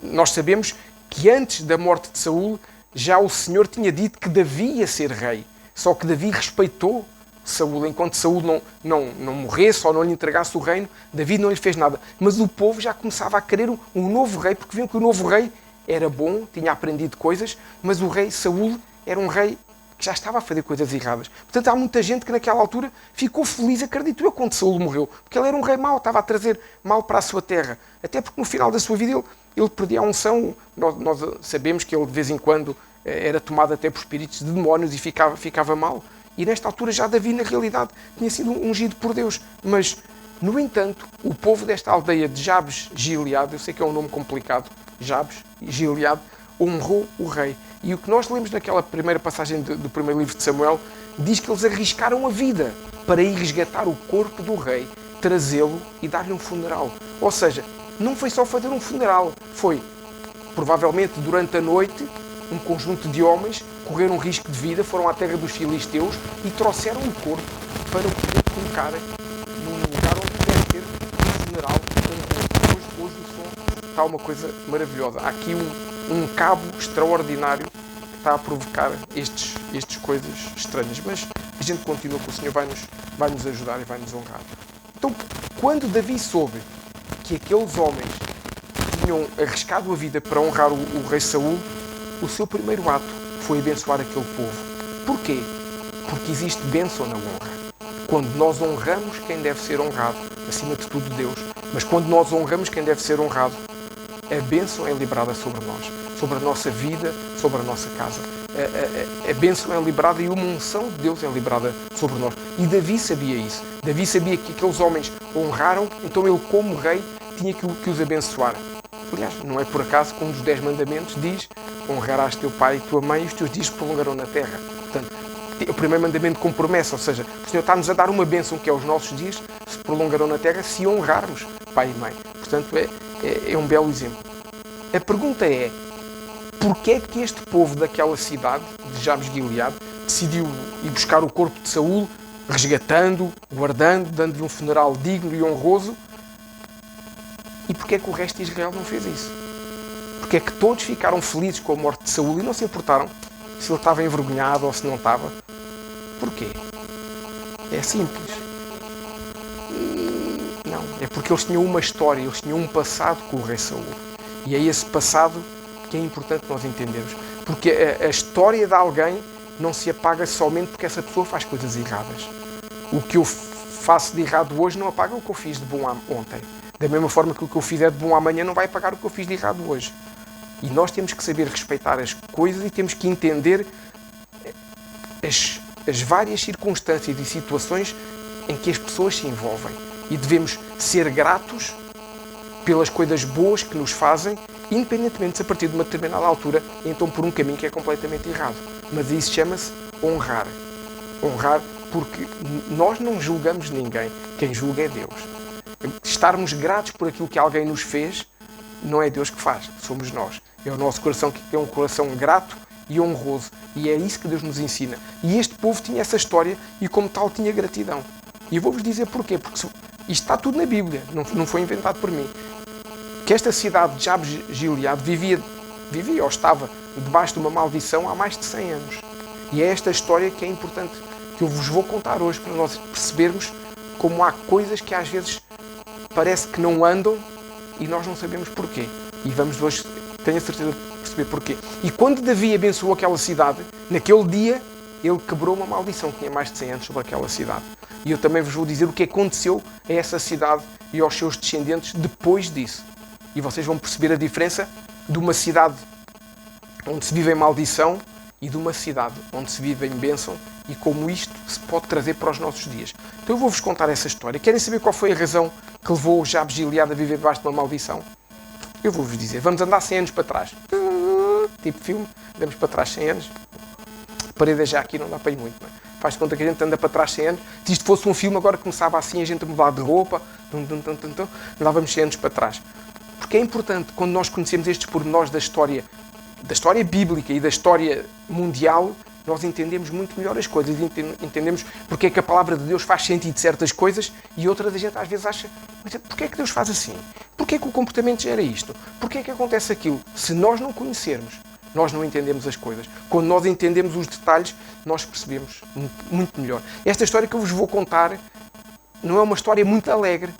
Speaker 1: Nós sabemos que antes da morte de Saúl, já o Senhor tinha dito que Davi ia ser rei. Só que Davi respeitou Saúl. Enquanto Saúl não morresse ou não lhe entregasse o reino, Davi não lhe fez nada. Mas o povo já começava a querer um novo rei, porque viam que o novo rei era bom, tinha aprendido coisas, mas o rei Saúl era um rei que já estava a fazer coisas erradas. Portanto, há muita gente que naquela altura ficou feliz, acredito eu, quando Saúl morreu, porque ele era um rei mau, estava a trazer mal para a sua terra. Até porque no final da sua vida ele perdia a unção. Nós sabemos que ele de vez em quando era tomado até por espíritos de demónios e ficava mal. E nesta altura já Davi, na realidade, tinha sido ungido por Deus. Mas, no entanto, o povo desta aldeia de Jabes Gileade, eu sei que é um nome complicado, Jabes Gileade, honrou o rei. E o que nós lemos naquela primeira passagem do primeiro livro de Samuel diz que eles arriscaram a vida para ir resgatar o corpo do rei, trazê-lo e dar-lhe um funeral. Ou seja, não foi só fazer um funeral, foi, provavelmente durante a noite, um conjunto de homens correram um risco de vida, foram à terra dos filisteus e trouxeram o corpo para o poder colocar num lugar onde deve ter um funeral. Hoje o som está uma coisa maravilhosa. Há aqui um cabo extraordinário que está a provocar estas coisas estranhas. Mas a gente continua, que o Senhor vai nos ajudar e vai nos honrar. Então, quando Davi soube que aqueles homens tinham arriscado a vida para honrar o rei Saul, o seu primeiro ato foi abençoar aquele povo. Porquê? Porque existe bênção na honra. Quando nós honramos quem deve ser honrado, acima de tudo Deus, mas quando nós honramos quem deve ser honrado, a bênção é liberada sobre nós, sobre a nossa vida, sobre a nossa casa. A bênção é liberada e uma unção de Deus é liberada sobre nós. E Davi sabia isso. Davi sabia que aqueles homens honraram, então ele, como rei, tinha que os abençoar. Aliás, não é por acaso que um dos 10 mandamentos diz: honrarás teu pai e tua mãe e os teus dias prolongarão na terra. Portanto, o primeiro mandamento com promessa, ou seja, o Senhor está-nos a dar uma bênção que é os nossos dias se prolongarão na terra se honrarmos pai e mãe. Portanto, é um belo exemplo. A pergunta é: porquê é que este povo daquela cidade, de Jabes-Gileade, decidiu ir buscar o corpo de Saul, resgatando, guardando, dando-lhe um funeral digno e honroso? E porquê é que o resto de Israel não fez isso? Porquê é que todos ficaram felizes com a morte de Saul e não se importaram se ele estava envergonhado ou se não estava? Porquê? É simples. Não, é porque eles tinham uma história, eles tinham um passado com o rei Saul. E é esse passado que é importante nós entendermos. Porque a história de alguém não se apaga somente porque essa pessoa faz coisas erradas. O que eu faço de errado hoje não apaga o que eu fiz de bom ontem. Da mesma forma que o que eu fizer de bom amanhã não vai apagar o que eu fiz de errado hoje. E nós temos que saber respeitar as coisas e temos que entender as várias circunstâncias e situações em que as pessoas se envolvem. E devemos ser gratos pelas coisas boas que nos fazem, independentemente se a partir de uma determinada altura entram por um caminho que é completamente errado. Mas isso chama-se honrar. Honrar porque nós não julgamos ninguém. Quem julga é Deus. Estarmos gratos por aquilo que alguém nos fez, não é Deus que faz, somos nós. É o nosso coração que é um coração grato e honroso. E é isso que Deus nos ensina. E este povo tinha essa história e, como tal, tinha gratidão. E eu vou-vos dizer porquê. Porque isto está tudo na Bíblia, não foi inventado por mim. Que esta cidade de Jabes-Gileade vivia ou estava debaixo de uma maldição há mais de 100 anos. E é esta história que é importante, que eu vos vou contar hoje, para nós percebermos como há coisas que às vezes parece que não andam e nós não sabemos porquê. E vamos hoje, tenho a certeza de perceber porquê. E quando Davi abençoou aquela cidade, naquele dia, ele quebrou uma maldição que tinha mais de 100 anos sobre aquela cidade. E eu também vos vou dizer o que aconteceu a essa cidade e aos seus descendentes depois disso. E vocês vão perceber a diferença de uma cidade onde se vive em maldição e de uma cidade onde se vive em bênção e como isto se pode trazer para os nossos dias. Então eu vou-vos contar essa história. Querem saber qual foi a razão que levou o Jabes-Gileade a viver debaixo de uma maldição? Eu vou-vos dizer. Vamos andar 100 anos para trás. Tipo filme, andamos para trás 100 anos. A parede já aqui não dá para ir muito, não é? Faz de conta que a gente anda para trás 100 anos. Se isto fosse um filme, agora começava assim, a gente a mudar de roupa, andávamos 100 anos para trás. Porque é importante, quando nós conhecemos estes pormenores da história bíblica e da história mundial, nós entendemos muito melhor as coisas, entendemos porque é que a palavra de Deus faz sentido de certas coisas e outras a gente às vezes acha, mas porque é que Deus faz assim? Porque é que o comportamento gera isto? Porque é que acontece aquilo? Se nós não conhecermos, nós não entendemos as coisas. Quando nós entendemos os detalhes, nós percebemos muito melhor. Esta história que eu vos vou contar não é uma história muito alegre,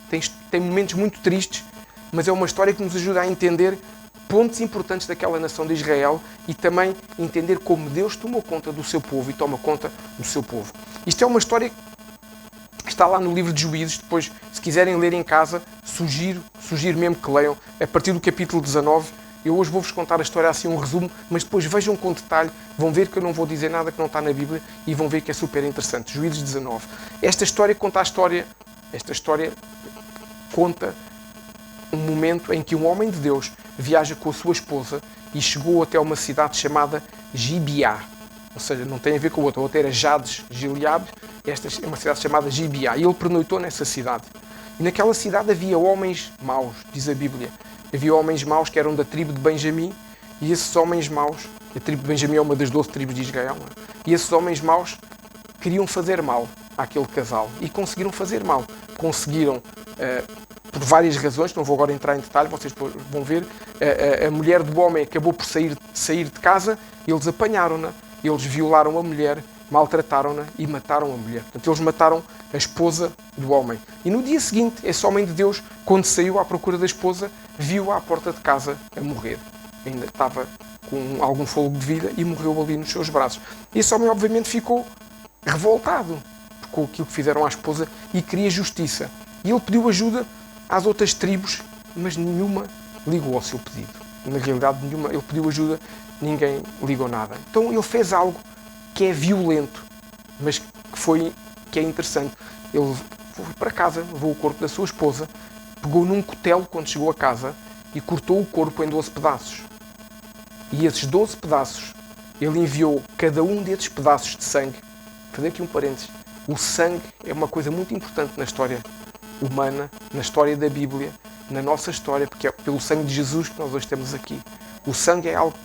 Speaker 1: tem momentos muito tristes, mas é uma história que nos ajuda a entender pontos importantes daquela nação de Israel e também entender como Deus tomou conta do seu povo e toma conta do seu povo. Isto é uma história que está lá no livro de Juízes. Depois, se quiserem ler em casa, sugiro mesmo que leiam, a partir do capítulo 19. Eu hoje vou-vos contar a história assim, um resumo, mas depois vejam com detalhe, vão ver que eu não vou dizer nada que não está na Bíblia e vão ver que é super interessante. Juízes 19. Esta história conta um momento em que um homem de Deus viaja com a sua esposa e chegou até uma cidade chamada Gibeá. Ou seja, não tem a ver com a outra era Jabes-Gileade Esta é uma cidade chamada Gibeá, e ele pernoitou nessa cidade. E naquela cidade havia homens maus, diz a Bíblia. Havia homens maus que eram da tribo de Benjamim, e esses homens maus, a tribo de Benjamim é uma das 12 tribos de Israel, e esses homens maus queriam fazer mal àquele casal, e conseguiram fazer mal. Conseguiram, por várias razões, não vou agora entrar em detalhe, vocês vão ver, a mulher do homem acabou por sair de casa, eles apanharam-na, eles violaram a mulher, maltrataram-na e mataram a mulher. Portanto, eles mataram a esposa do homem. E no dia seguinte, esse homem de Deus, quando saiu à procura da esposa, viu-a à porta de casa a morrer. Ainda estava com algum fôlego de vida e morreu ali nos seus braços. Esse homem, obviamente, ficou revoltado com aquilo que fizeram à esposa e queria justiça. E ele pediu ajuda às outras tribos, mas nenhuma ligou ao seu pedido. Na realidade, nenhuma. Ele pediu ajuda, ninguém ligou nada. Então ele fez algo que é violento, mas que é interessante. Ele foi para casa, levou o corpo da sua esposa, pegou num cutelo quando chegou a casa e cortou o corpo em 12 pedaços. E esses 12 pedaços, ele enviou cada um desses pedaços de sangue. Vou fazer aqui um parênteses. O sangue é uma coisa muito importante na história humana, na história da Bíblia, na nossa história, porque é pelo sangue de Jesus que nós hoje estamos aqui. O sangue é algo,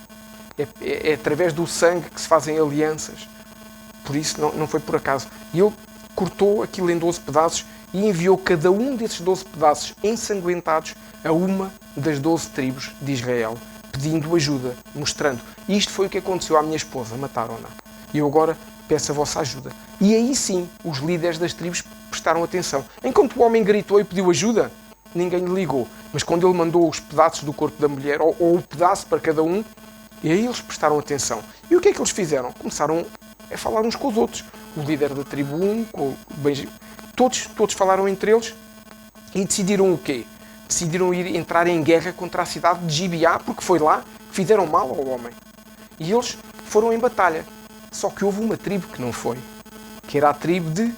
Speaker 1: é através do sangue que se fazem alianças. Por isso não foi por acaso. E ele cortou aquilo em 12 pedaços e enviou cada um desses 12 pedaços ensanguentados a uma das 12 tribos de Israel, pedindo ajuda, mostrando. E isto foi o que aconteceu à minha esposa, mataram-na. E eu agora peço a vossa ajuda. E aí sim, os líderes das tribos prestaram atenção. Enquanto o homem gritou e pediu ajuda, ninguém lhe ligou. Mas quando ele mandou os pedaços do corpo da mulher, ou o pedaço para cada um, e aí eles prestaram atenção. E o que é que eles fizeram? Começaram a falar uns com os outros. O líder da tribo 1, com o Benjamim, todos falaram entre eles e decidiram o quê? Decidiram entrar em guerra contra a cidade de Gibeá, porque foi lá que fizeram mal ao homem. E eles foram em batalha. Só que houve uma tribo que não foi, que era a tribo de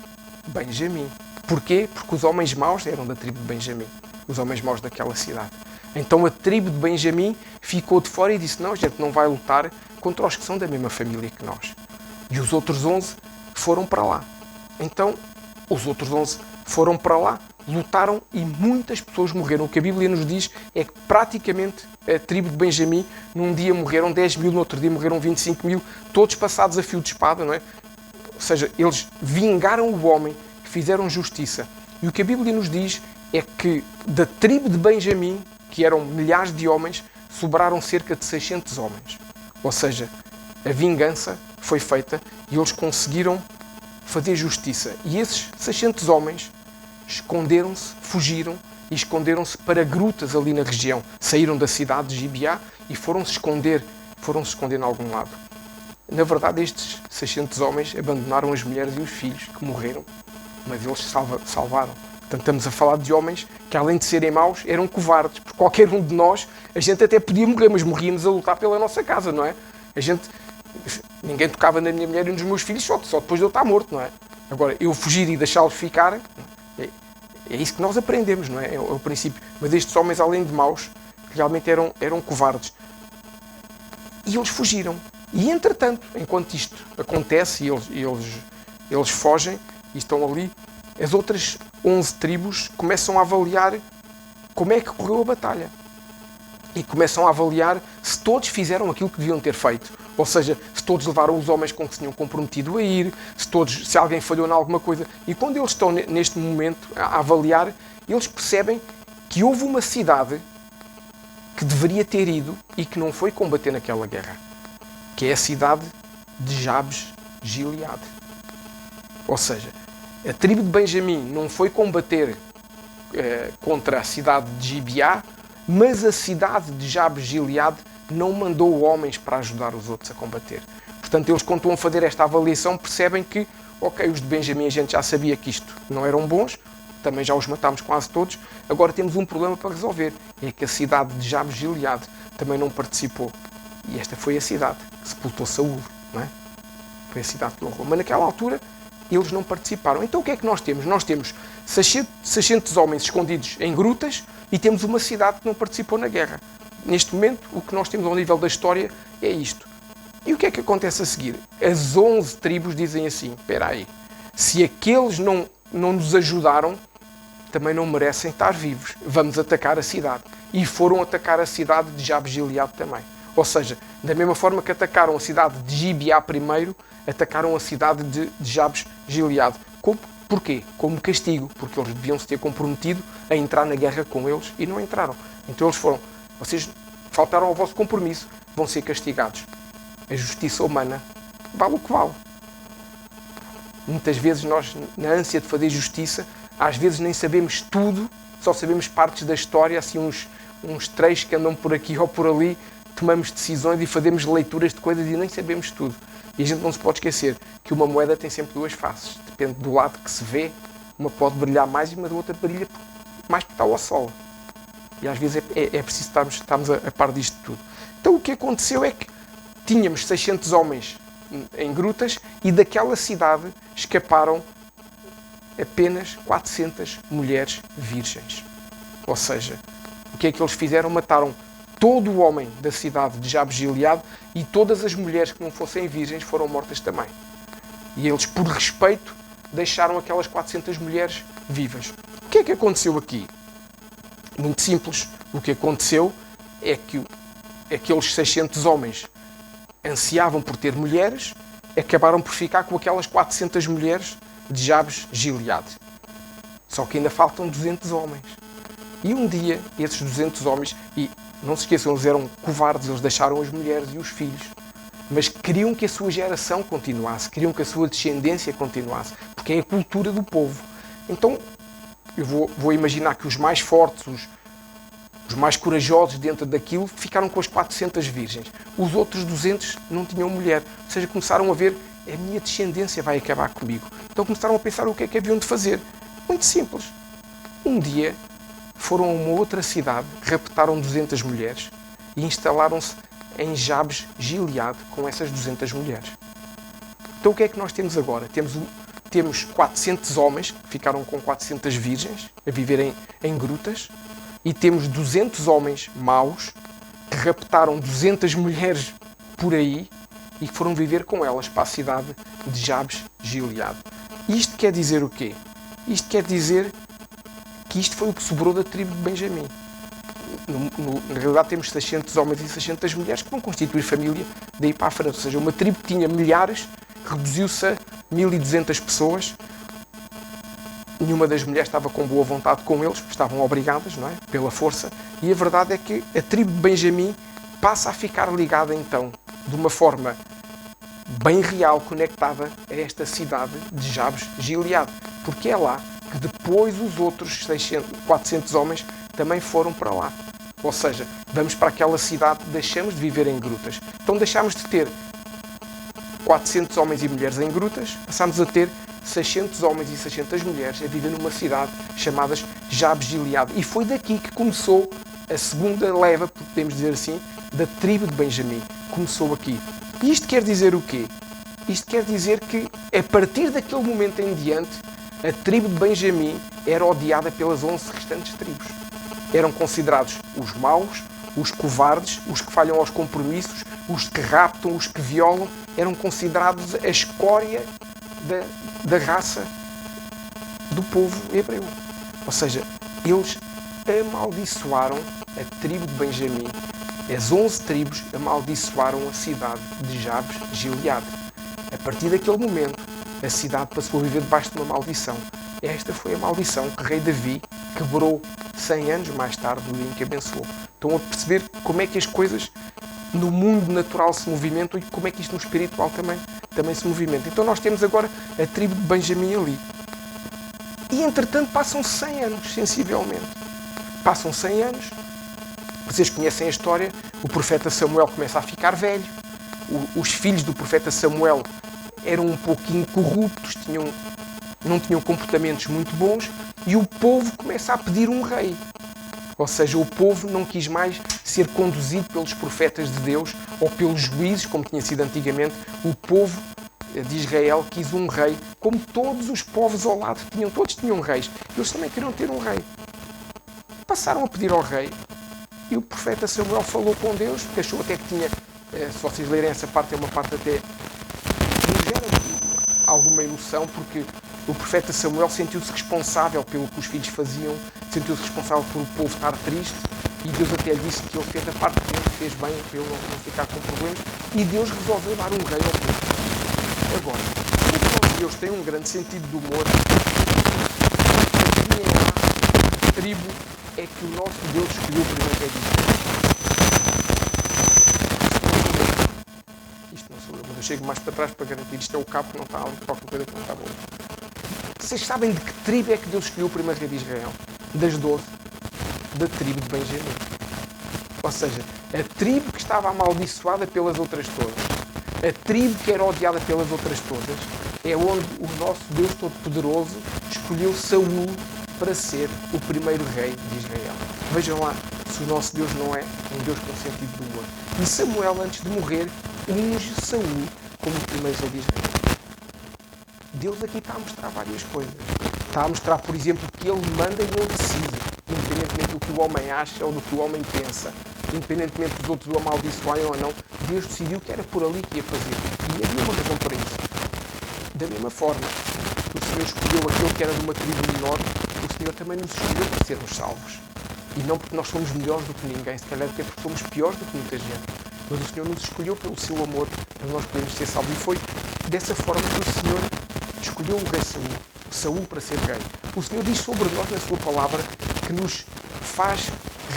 Speaker 1: Benjamim. Porquê? Porque os homens maus eram da tribo de Benjamim, os homens maus daquela cidade. Então a tribo de Benjamim ficou de fora e disse: não, a gente não vai lutar contra os que são da mesma família que nós. E os outros 11 foram para lá. Então os outros 11 foram para lá, lutaram e muitas pessoas morreram. O que a Bíblia nos diz é que praticamente a tribo de Benjamim, num dia morreram 10 mil, no outro dia morreram 25 mil, todos passados a fio de espada, não é? Ou seja, eles vingaram o homem, fizeram justiça. E o que a Bíblia nos diz é que da tribo de Benjamim, que eram milhares de homens, sobraram cerca de 600 homens. Ou seja, a vingança foi feita e eles conseguiram fazer justiça. E esses 600 homens esconderam-se, fugiram e esconderam-se para grutas ali na região. Saíram da cidade de Gibeá e foram-se esconder em algum lado. Na verdade, estes 600 homens abandonaram as mulheres e os filhos que morreram, mas eles salvaram. Portanto, estamos a falar de homens que, além de serem maus, eram covardes. Porque qualquer um de nós, a gente até podia morrer, mas morríamos a lutar pela nossa casa, não é? Ninguém tocava na minha mulher e nos meus filhos só depois de eu estar morto, não é? Agora, eu fugir e deixá-los ficar, é isso que nós aprendemos, não é? É o princípio. Mas estes homens, além de maus, realmente eram covardes. E eles fugiram. E, entretanto, enquanto isto acontece e eles fogem e estão ali, as outras 11 tribos começam a avaliar como é que correu a batalha. E começam a avaliar se todos fizeram aquilo que deviam ter feito. Ou seja, se todos levaram os homens com que se tinham comprometido a ir, se alguém falhou em alguma coisa. E quando eles estão neste momento a avaliar, eles percebem que houve uma cidade que deveria ter ido e que não foi combater naquela guerra. Que é a cidade de Jabes-Gileade. Ou seja, a tribo de Benjamim não foi combater contra a cidade de Gibeá, mas a cidade de Jabes-Gileade não mandou homens para ajudar os outros a combater. Portanto, eles, quando estão a fazer esta avaliação, percebem que, ok, os de Benjamim a gente já sabia que isto não eram bons, também já os matámos quase todos, agora temos um problema para resolver, é que a cidade de Jabes-Gileade também não participou. E esta foi a cidade que sepultou Saúl, não é? Foi a cidade que honrou. Mas naquela altura, eles não participaram. Então o que é que nós temos? Nós temos 600 homens escondidos em grutas e temos uma cidade que não participou na guerra. Neste momento, o que nós temos ao nível da história é isto. E o que é que acontece a seguir? As 11 tribos dizem assim: espera aí, se aqueles não nos ajudaram, também não merecem estar vivos. Vamos atacar a cidade. E foram atacar a cidade de Jabes Gileade também. Ou seja, da mesma forma que atacaram a cidade de Gibeá primeiro, atacaram a cidade de Jabes Gileade. Porquê? Como castigo, porque eles deviam se ter comprometido a entrar na guerra com eles e não entraram. Então eles foram, vocês faltaram ao vosso compromisso, vão ser castigados. A justiça humana vale o que vale. Muitas vezes nós, na ânsia de fazer justiça, às vezes nem sabemos tudo, só sabemos partes da história, assim uns trechos que andam por aqui ou por ali, tomamos decisões e fazemos leituras de coisas e nem sabemos tudo. E a gente não se pode esquecer que uma moeda tem sempre duas faces. Depende do lado que se vê, uma pode brilhar mais e uma outra brilha mais porque está ao sol. E às vezes é preciso estarmos a par disto tudo. Então o que aconteceu é que tínhamos 600 homens em grutas e daquela cidade escaparam apenas 400 mulheres virgens. Ou seja, o que é que eles fizeram? Mataram todo o homem da cidade de Jabes Gileade e todas as mulheres que não fossem virgens foram mortas também. E eles, por respeito, deixaram aquelas 400 mulheres vivas. O que é que aconteceu aqui? Muito simples. O que aconteceu é que aqueles 600 homens ansiavam por ter mulheres, acabaram por ficar com aquelas 400 mulheres de Jabes Gileade. Só que ainda faltam 200 homens. E um dia, esses 200 homens, e não se esqueçam, eles eram covardes, eles deixaram as mulheres e os filhos. Mas queriam que a sua geração continuasse, queriam que a sua descendência continuasse, porque é a cultura do povo. Então, eu vou imaginar que os mais fortes, os mais corajosos dentro daquilo, ficaram com as 400 virgens. Os outros 200 não tinham mulher. Ou seja, começaram a ver, a minha descendência vai acabar comigo. Então começaram a pensar o que é que haviam de fazer. Muito simples. Um dia foram a uma outra cidade, raptaram 200 mulheres e instalaram-se em Jabes Gileade com essas 200 mulheres. Então o que é que nós temos agora? Temos 400 homens que ficaram com 400 virgens a viverem em grutas e temos 200 homens maus que raptaram 200 mulheres por aí e que foram viver com elas para a cidade de Jabes Gileade. Isto quer dizer o quê? Isto quer dizer que isto foi o que sobrou da tribo de Benjamim. Na realidade temos 600 homens e 600 mulheres que vão constituir família daí para a frente. Ou seja, uma tribo que tinha milhares reduziu-se a 1200 pessoas. Nenhuma das mulheres estava com boa vontade com eles, estavam obrigadas, não é? Pela força. E a verdade é que a tribo de Benjamim passa a ficar ligada então, de uma forma bem real, conectada a esta cidade de Jabes Gileade. Porque é lá que depois os outros 400 homens também foram para lá. Ou seja, vamos para aquela cidade, deixamos de viver em grutas. Então deixámos de ter 400 homens e mulheres em grutas, passámos a ter 600 homens e 600 mulheres a viver numa cidade chamada Jabes Gileade. E foi daqui que começou a segunda leva, podemos dizer assim, da tribo de Benjamim. Começou aqui. E isto quer dizer o quê? Isto quer dizer que, a partir daquele momento em diante, a tribo de Benjamim era odiada pelas 11 restantes tribos. Eram considerados os maus, os covardes, os que falham aos compromissos, os que raptam, os que violam, eram considerados a escória da raça do povo hebreu. Ou seja, eles amaldiçoaram a tribo de Benjamim. As 11 tribos amaldiçoaram a cidade de Jabes Gileade. A partir daquele momento, a cidade passou a viver debaixo de uma maldição. Esta foi a maldição que o rei Davi quebrou 100 anos mais tarde, no dia em que abençoou. Estão a perceber como é que as coisas no mundo natural se movimentam e como é que isto no espiritual também se movimenta. Então nós temos agora a tribo de Benjamim ali. E entretanto passam 100 anos, sensivelmente. Passam 100 anos. Vocês conhecem a história. O profeta Samuel começa a ficar velho. Os filhos do profeta Samuel eram um pouquinho corruptos, não tinham comportamentos muito bons, e o povo começa a pedir um rei. Ou seja, o povo não quis mais ser conduzido pelos profetas de Deus ou pelos juízes, como tinha sido antigamente. O povo de Israel quis um rei, como todos os povos ao lado todos tinham reis. Eles também queriam ter um rei. Passaram a pedir ao rei, e o profeta Samuel falou com Deus, porque achou até que tinha, se vocês lerem essa parte, é uma parte até que nos gera alguma emoção, porque O profeta Samuel sentiu-se responsável pelo que os filhos faziam, sentiu-se responsável por o povo estar triste, e Deus até lhe disse que ele fez a parte dele, fez bem para ele não ficar com problemas, e Deus resolveu dar um rei ao povo. Agora, como Deus tem um grande sentido de humor, a tribo é que o nosso Deus escolheu primeiro rei de Israel. Isto não sou eu, mas eu chego mais para trás para garantir. Isto é o cabo que não está ali, qualquer coisa que não está boa. Vocês sabem de que tribo é que Deus escolheu o primeiro rei de Israel? Das 12. Da tribo de Benjamim. Ou seja, a tribo que estava amaldiçoada pelas outras todas, a tribo que era odiada pelas outras todas, é onde o nosso Deus Todo-Poderoso escolheu Saúl para ser o primeiro rei de Israel. Vejam lá se o nosso Deus não é um Deus com sentido de humor. E Samuel, antes de morrer, unge Saúl como o primeiro rei de Israel. Deus aqui está a mostrar várias coisas. Está a mostrar, por exemplo, que Ele manda e não decide, independentemente do que o homem acha ou do que o homem pensa, independentemente dos outros o amaldiçoarem ou não. Deus decidiu que era por ali que ia fazer. E havia uma razão para isso. Da mesma forma, o Senhor escolheu aquele que era de uma tribo menor, o Senhor também nos escolheu para sermos salvos. E não porque nós somos melhores do que ninguém, se calhar até porque somos piores do que muita gente. Mas o Senhor nos escolheu pelo seu amor para nós podermos ser salvos. E foi dessa forma que o Senhor escolheu o rei Saúl para ser rei. O Senhor diz sobre nós na sua palavra que nos faz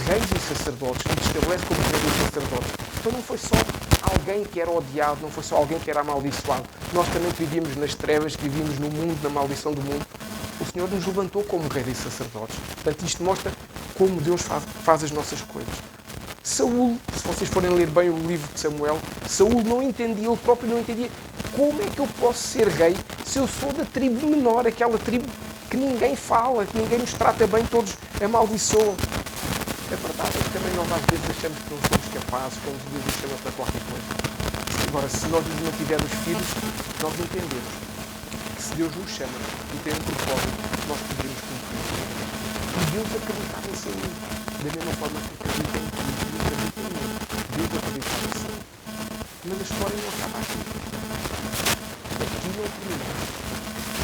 Speaker 1: reis e sacerdotes, que nos estabelece como reis e sacerdotes. Então não foi só alguém que era odiado, não foi só alguém que era amaldiçoado. Nós também vivíamos nas trevas, vivíamos no mundo, na maldição do mundo. O Senhor nos levantou como reis e sacerdotes. Portanto, isto mostra como Deus faz as nossas coisas. Saúl, se vocês forem ler bem o livro de Samuel, Saúl não entendia, ele próprio não entendia como é que eu posso ser rei se eu sou da tribo menor, aquela tribo que ninguém fala, que ninguém nos trata bem, todos amaldiçoam. A verdade é que também nós às vezes achamos que não somos capazes, quando Deus nos chama para qualquer coisa. Agora, se nós nos mantivermos firmes, nós entendemos que se Deus nos chama e tem um propósito, nós podemos cumprir. E Deus acreditava em Saúl, da mesma forma que acredita em ti e acredita em mim. Deus acreditava em Saúl. Mas a história não acaba aqui. Aqui não termina.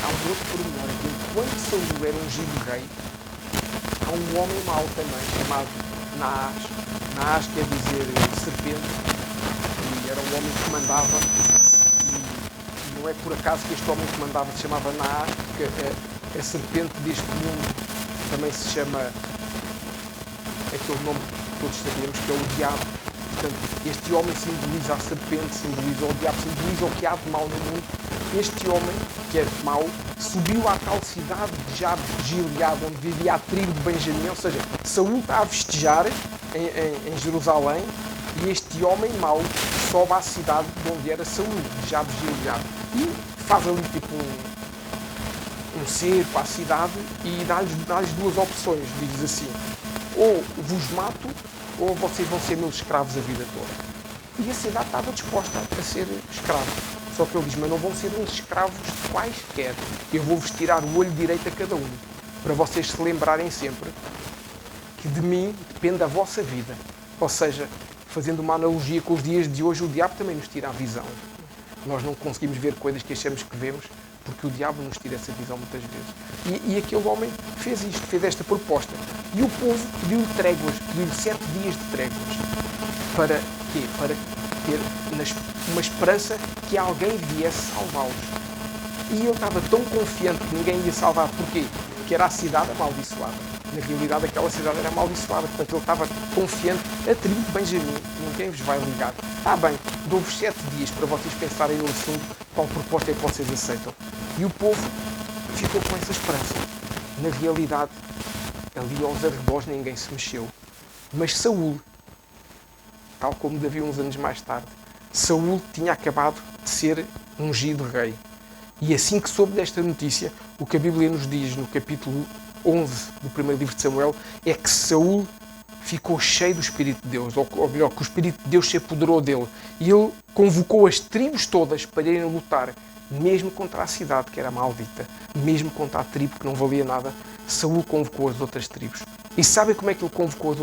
Speaker 1: Há um outro pormenor. Enquanto Saúl era ungido rei, há um homem mau também, chamado Naás. Naás quer dizer serpente, e era um homem que mandava, e não é por acaso que este homem que mandava se chamava Naás, porque a serpente deste mundo também se chama aquele nome que todos sabemos, que é o diabo. Portanto, este homem simboliza a serpente, simboliza o diabo, simboliza o que há de mal no mundo. Este homem, que é mau, subiu à tal cidade de Jabes de Gileade, onde vivia a tribo de Benjamim, ou seja, Saúl está a festejar em Jerusalém, e este homem mau sobe à cidade de onde era Saúl, de Jabes de Gileade, e faz ali tipo um cerco à cidade e dá-lhes duas opções, diz assim: ou vos mato, ou vocês vão ser meus escravos a vida toda. E a cidade estava disposta a ser escravo. Só que ele diz: mas não vão ser uns escravos quaisquer. Eu vou-vos tirar o olho direito a cada um, para vocês se lembrarem sempre que de mim depende a vossa vida. Ou seja, fazendo uma analogia com os dias de hoje, o diabo também nos tira a visão. Nós não conseguimos ver coisas que achamos que vemos, porque o diabo nos tira essa visão muitas vezes. E aquele homem fez isto, fez esta proposta. E o povo pediu-lhe tréguas, pediu-lhe 7 dias de tréguas. Para quê? Para ter uma esperança que alguém viesse salvá-los. E ele estava tão confiante que ninguém ia salvar. Porquê? Porque era a cidade amaldiçoada. Na realidade, aquela cidade era amaldiçoada. Portanto, ele estava confiante. A tribo de Benjamim, ninguém vos vai ligar. Está bem, dou-vos 7 dias para vocês pensarem no assunto, qual proposta é que vocês aceitam. E o povo ficou com essa esperança. Na realidade, ali aos arredores ninguém se mexeu. Mas Saúl, tal como Davi uns anos mais tarde, Saúl tinha acabado de ser ungido rei. E assim que soube desta notícia, o que a Bíblia nos diz no capítulo 11 do primeiro livro de Samuel é que Saúl ficou cheio do Espírito de Deus, ou melhor, que o Espírito de Deus se apoderou dele. E ele convocou as tribos todas para irem lutar, mesmo contra a cidade que era maldita, mesmo contra a tribo que não valia nada. Saúl convocou as outras tribos. E sabem como é que ele convocou as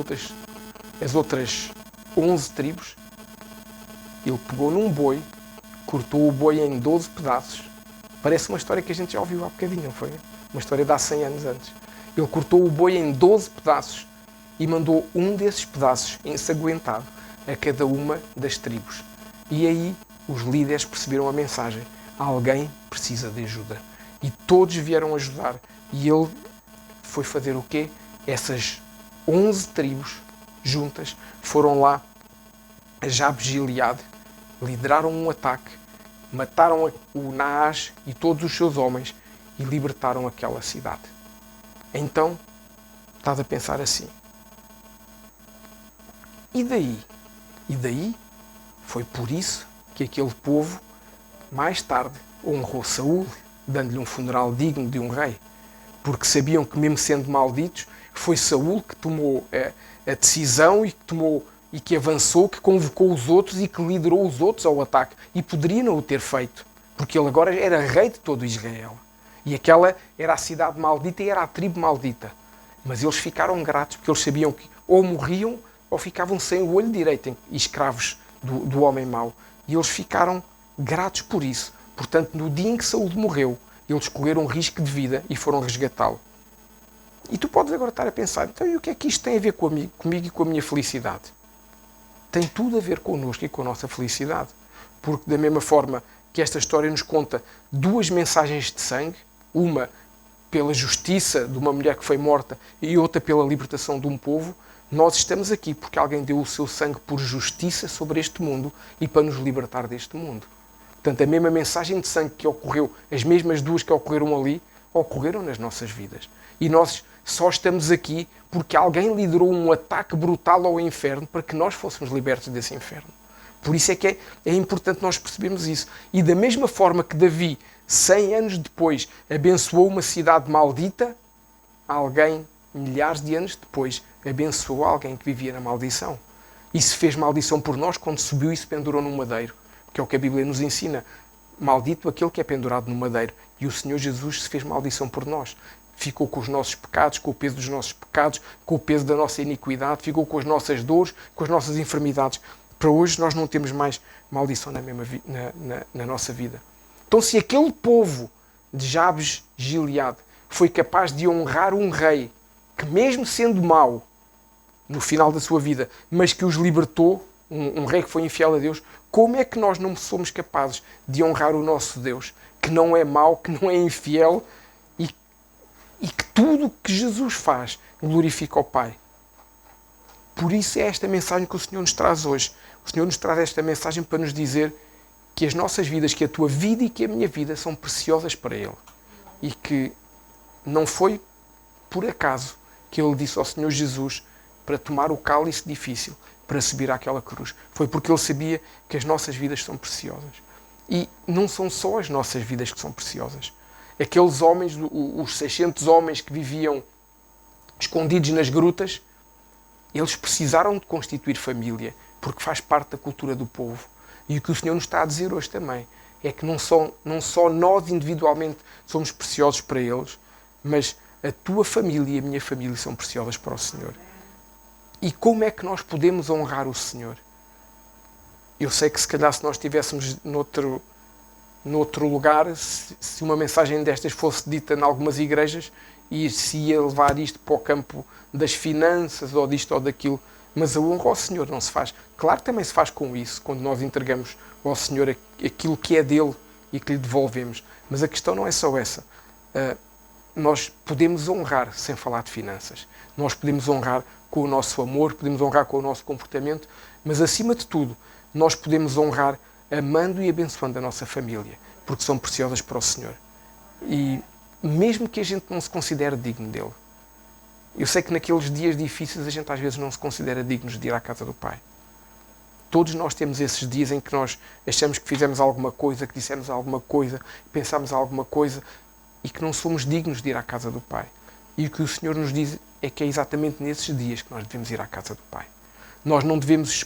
Speaker 1: outras 11 tribos? Ele pegou num boi, cortou o boi em 12 pedaços Parece uma história que a gente já ouviu há bocadinho, não foi? Uma história de há 100 anos antes. Ele cortou o boi em 12 pedaços e mandou um desses pedaços ensanguentado a cada uma das tribos. E aí os líderes perceberam a mensagem. Alguém precisa de ajuda. E todos vieram ajudar. E ele foi fazer o quê? Essas 11 tribos juntas foram lá a Jabes de Gileade, lideraram um ataque, mataram o Naás e todos os seus homens e libertaram aquela cidade. Então, estás a pensar assim. E daí? E daí foi por isso que aquele povo, mais tarde, honrou Saúl, dando-lhe um funeral digno de um rei. Porque sabiam que, mesmo sendo malditos, foi Saúl que tomou a decisão e que avançou, que convocou os outros e que liderou os outros ao ataque. E poderia não o ter feito, porque ele agora era rei de todo Israel. E aquela era a cidade maldita e era a tribo maldita. Mas eles ficaram gratos, porque eles sabiam que ou morriam ou ficavam sem o olho direito e escravos do homem mau. E eles ficaram gratos por isso. Portanto, no dia em que Saúl morreu, eles escolheram um risco de vida e foram resgatá-lo. E tu podes agora estar a pensar, então e o que é que isto tem a ver comigo e com a minha felicidade? Tem tudo a ver connosco e com a nossa felicidade. Porque da mesma forma que esta história nos conta duas mensagens de sangue, uma pela justiça de uma mulher que foi morta e outra pela libertação de um povo, nós estamos aqui porque alguém deu o seu sangue por justiça sobre este mundo e para nos libertar deste mundo. Portanto, a mesma mensagem de sangue que ocorreu, as mesmas duas que ocorreram ali, ocorreram nas nossas vidas. E nós só estamos aqui porque alguém liderou um ataque brutal ao inferno para que nós fôssemos libertos desse inferno. Por isso é que é importante nós percebermos isso. E da mesma forma que Davi, 100 anos depois, abençoou uma cidade maldita, alguém, milhares de anos depois, abençoou alguém que vivia na maldição. E se fez maldição por nós quando subiu e se pendurou num madeiro. Que é o que a Bíblia nos ensina. Maldito aquele que é pendurado no madeiro. E o Senhor Jesus se fez maldição por nós. Ficou com os nossos pecados, com o peso dos nossos pecados, com o peso da nossa iniquidade, ficou com as nossas dores, com as nossas enfermidades. Para hoje nós não temos mais maldição na nossa vida. Então se aquele povo de Jabes Gileade foi capaz de honrar um rei que mesmo sendo mau no final da sua vida, mas que os libertou, um rei que foi infiel a Deus, como é que nós não somos capazes de honrar o nosso Deus, que não é mau, que não é infiel e que tudo o que Jesus faz glorifica ao Pai? Por isso é esta mensagem que o Senhor nos traz hoje. O Senhor nos traz esta mensagem para nos dizer que as nossas vidas, que a tua vida e que a minha vida são preciosas para Ele. E que não foi por acaso que Ele disse ao Senhor Jesus para tomar o cálice difícil, para subir àquela cruz. Foi porque Ele sabia que as nossas vidas são preciosas. E não são só as nossas vidas que são preciosas. Aqueles homens, os 600 homens que viviam escondidos nas grutas, eles precisaram de constituir família, porque faz parte da cultura do povo. E o que o Senhor nos está a dizer hoje também é que não só nós individualmente somos preciosos para eles, mas a tua família e a minha família são preciosas para o Senhor. E como é que nós podemos honrar o Senhor? Eu sei que se calhar se nós estivéssemos noutro lugar, se uma mensagem destas fosse dita em algumas igrejas, e se ia levar isto para o campo das finanças, ou disto ou daquilo, mas a honra ao Senhor não se faz. Claro que também se faz com isso, quando nós entregamos ao Senhor aquilo que é dele e que lhe devolvemos. Mas a questão não é só essa. Nós podemos honrar sem falar de finanças. Nós podemos honrar com o nosso amor, podemos honrar com o nosso comportamento, mas acima de tudo, nós podemos honrar amando e abençoando a nossa família, porque são preciosas para o Senhor. E mesmo que a gente não se considere digno dele. Eu sei que naqueles dias difíceis a gente às vezes não se considera dignos de ir à casa do Pai. Todos nós temos esses dias em que nós achamos que fizemos alguma coisa, que dissemos alguma coisa, pensámos alguma coisa e que não somos dignos de ir à casa do Pai. E o que o Senhor nos diz é que é exatamente nesses dias que nós devemos ir à casa do Pai. Nós não devemos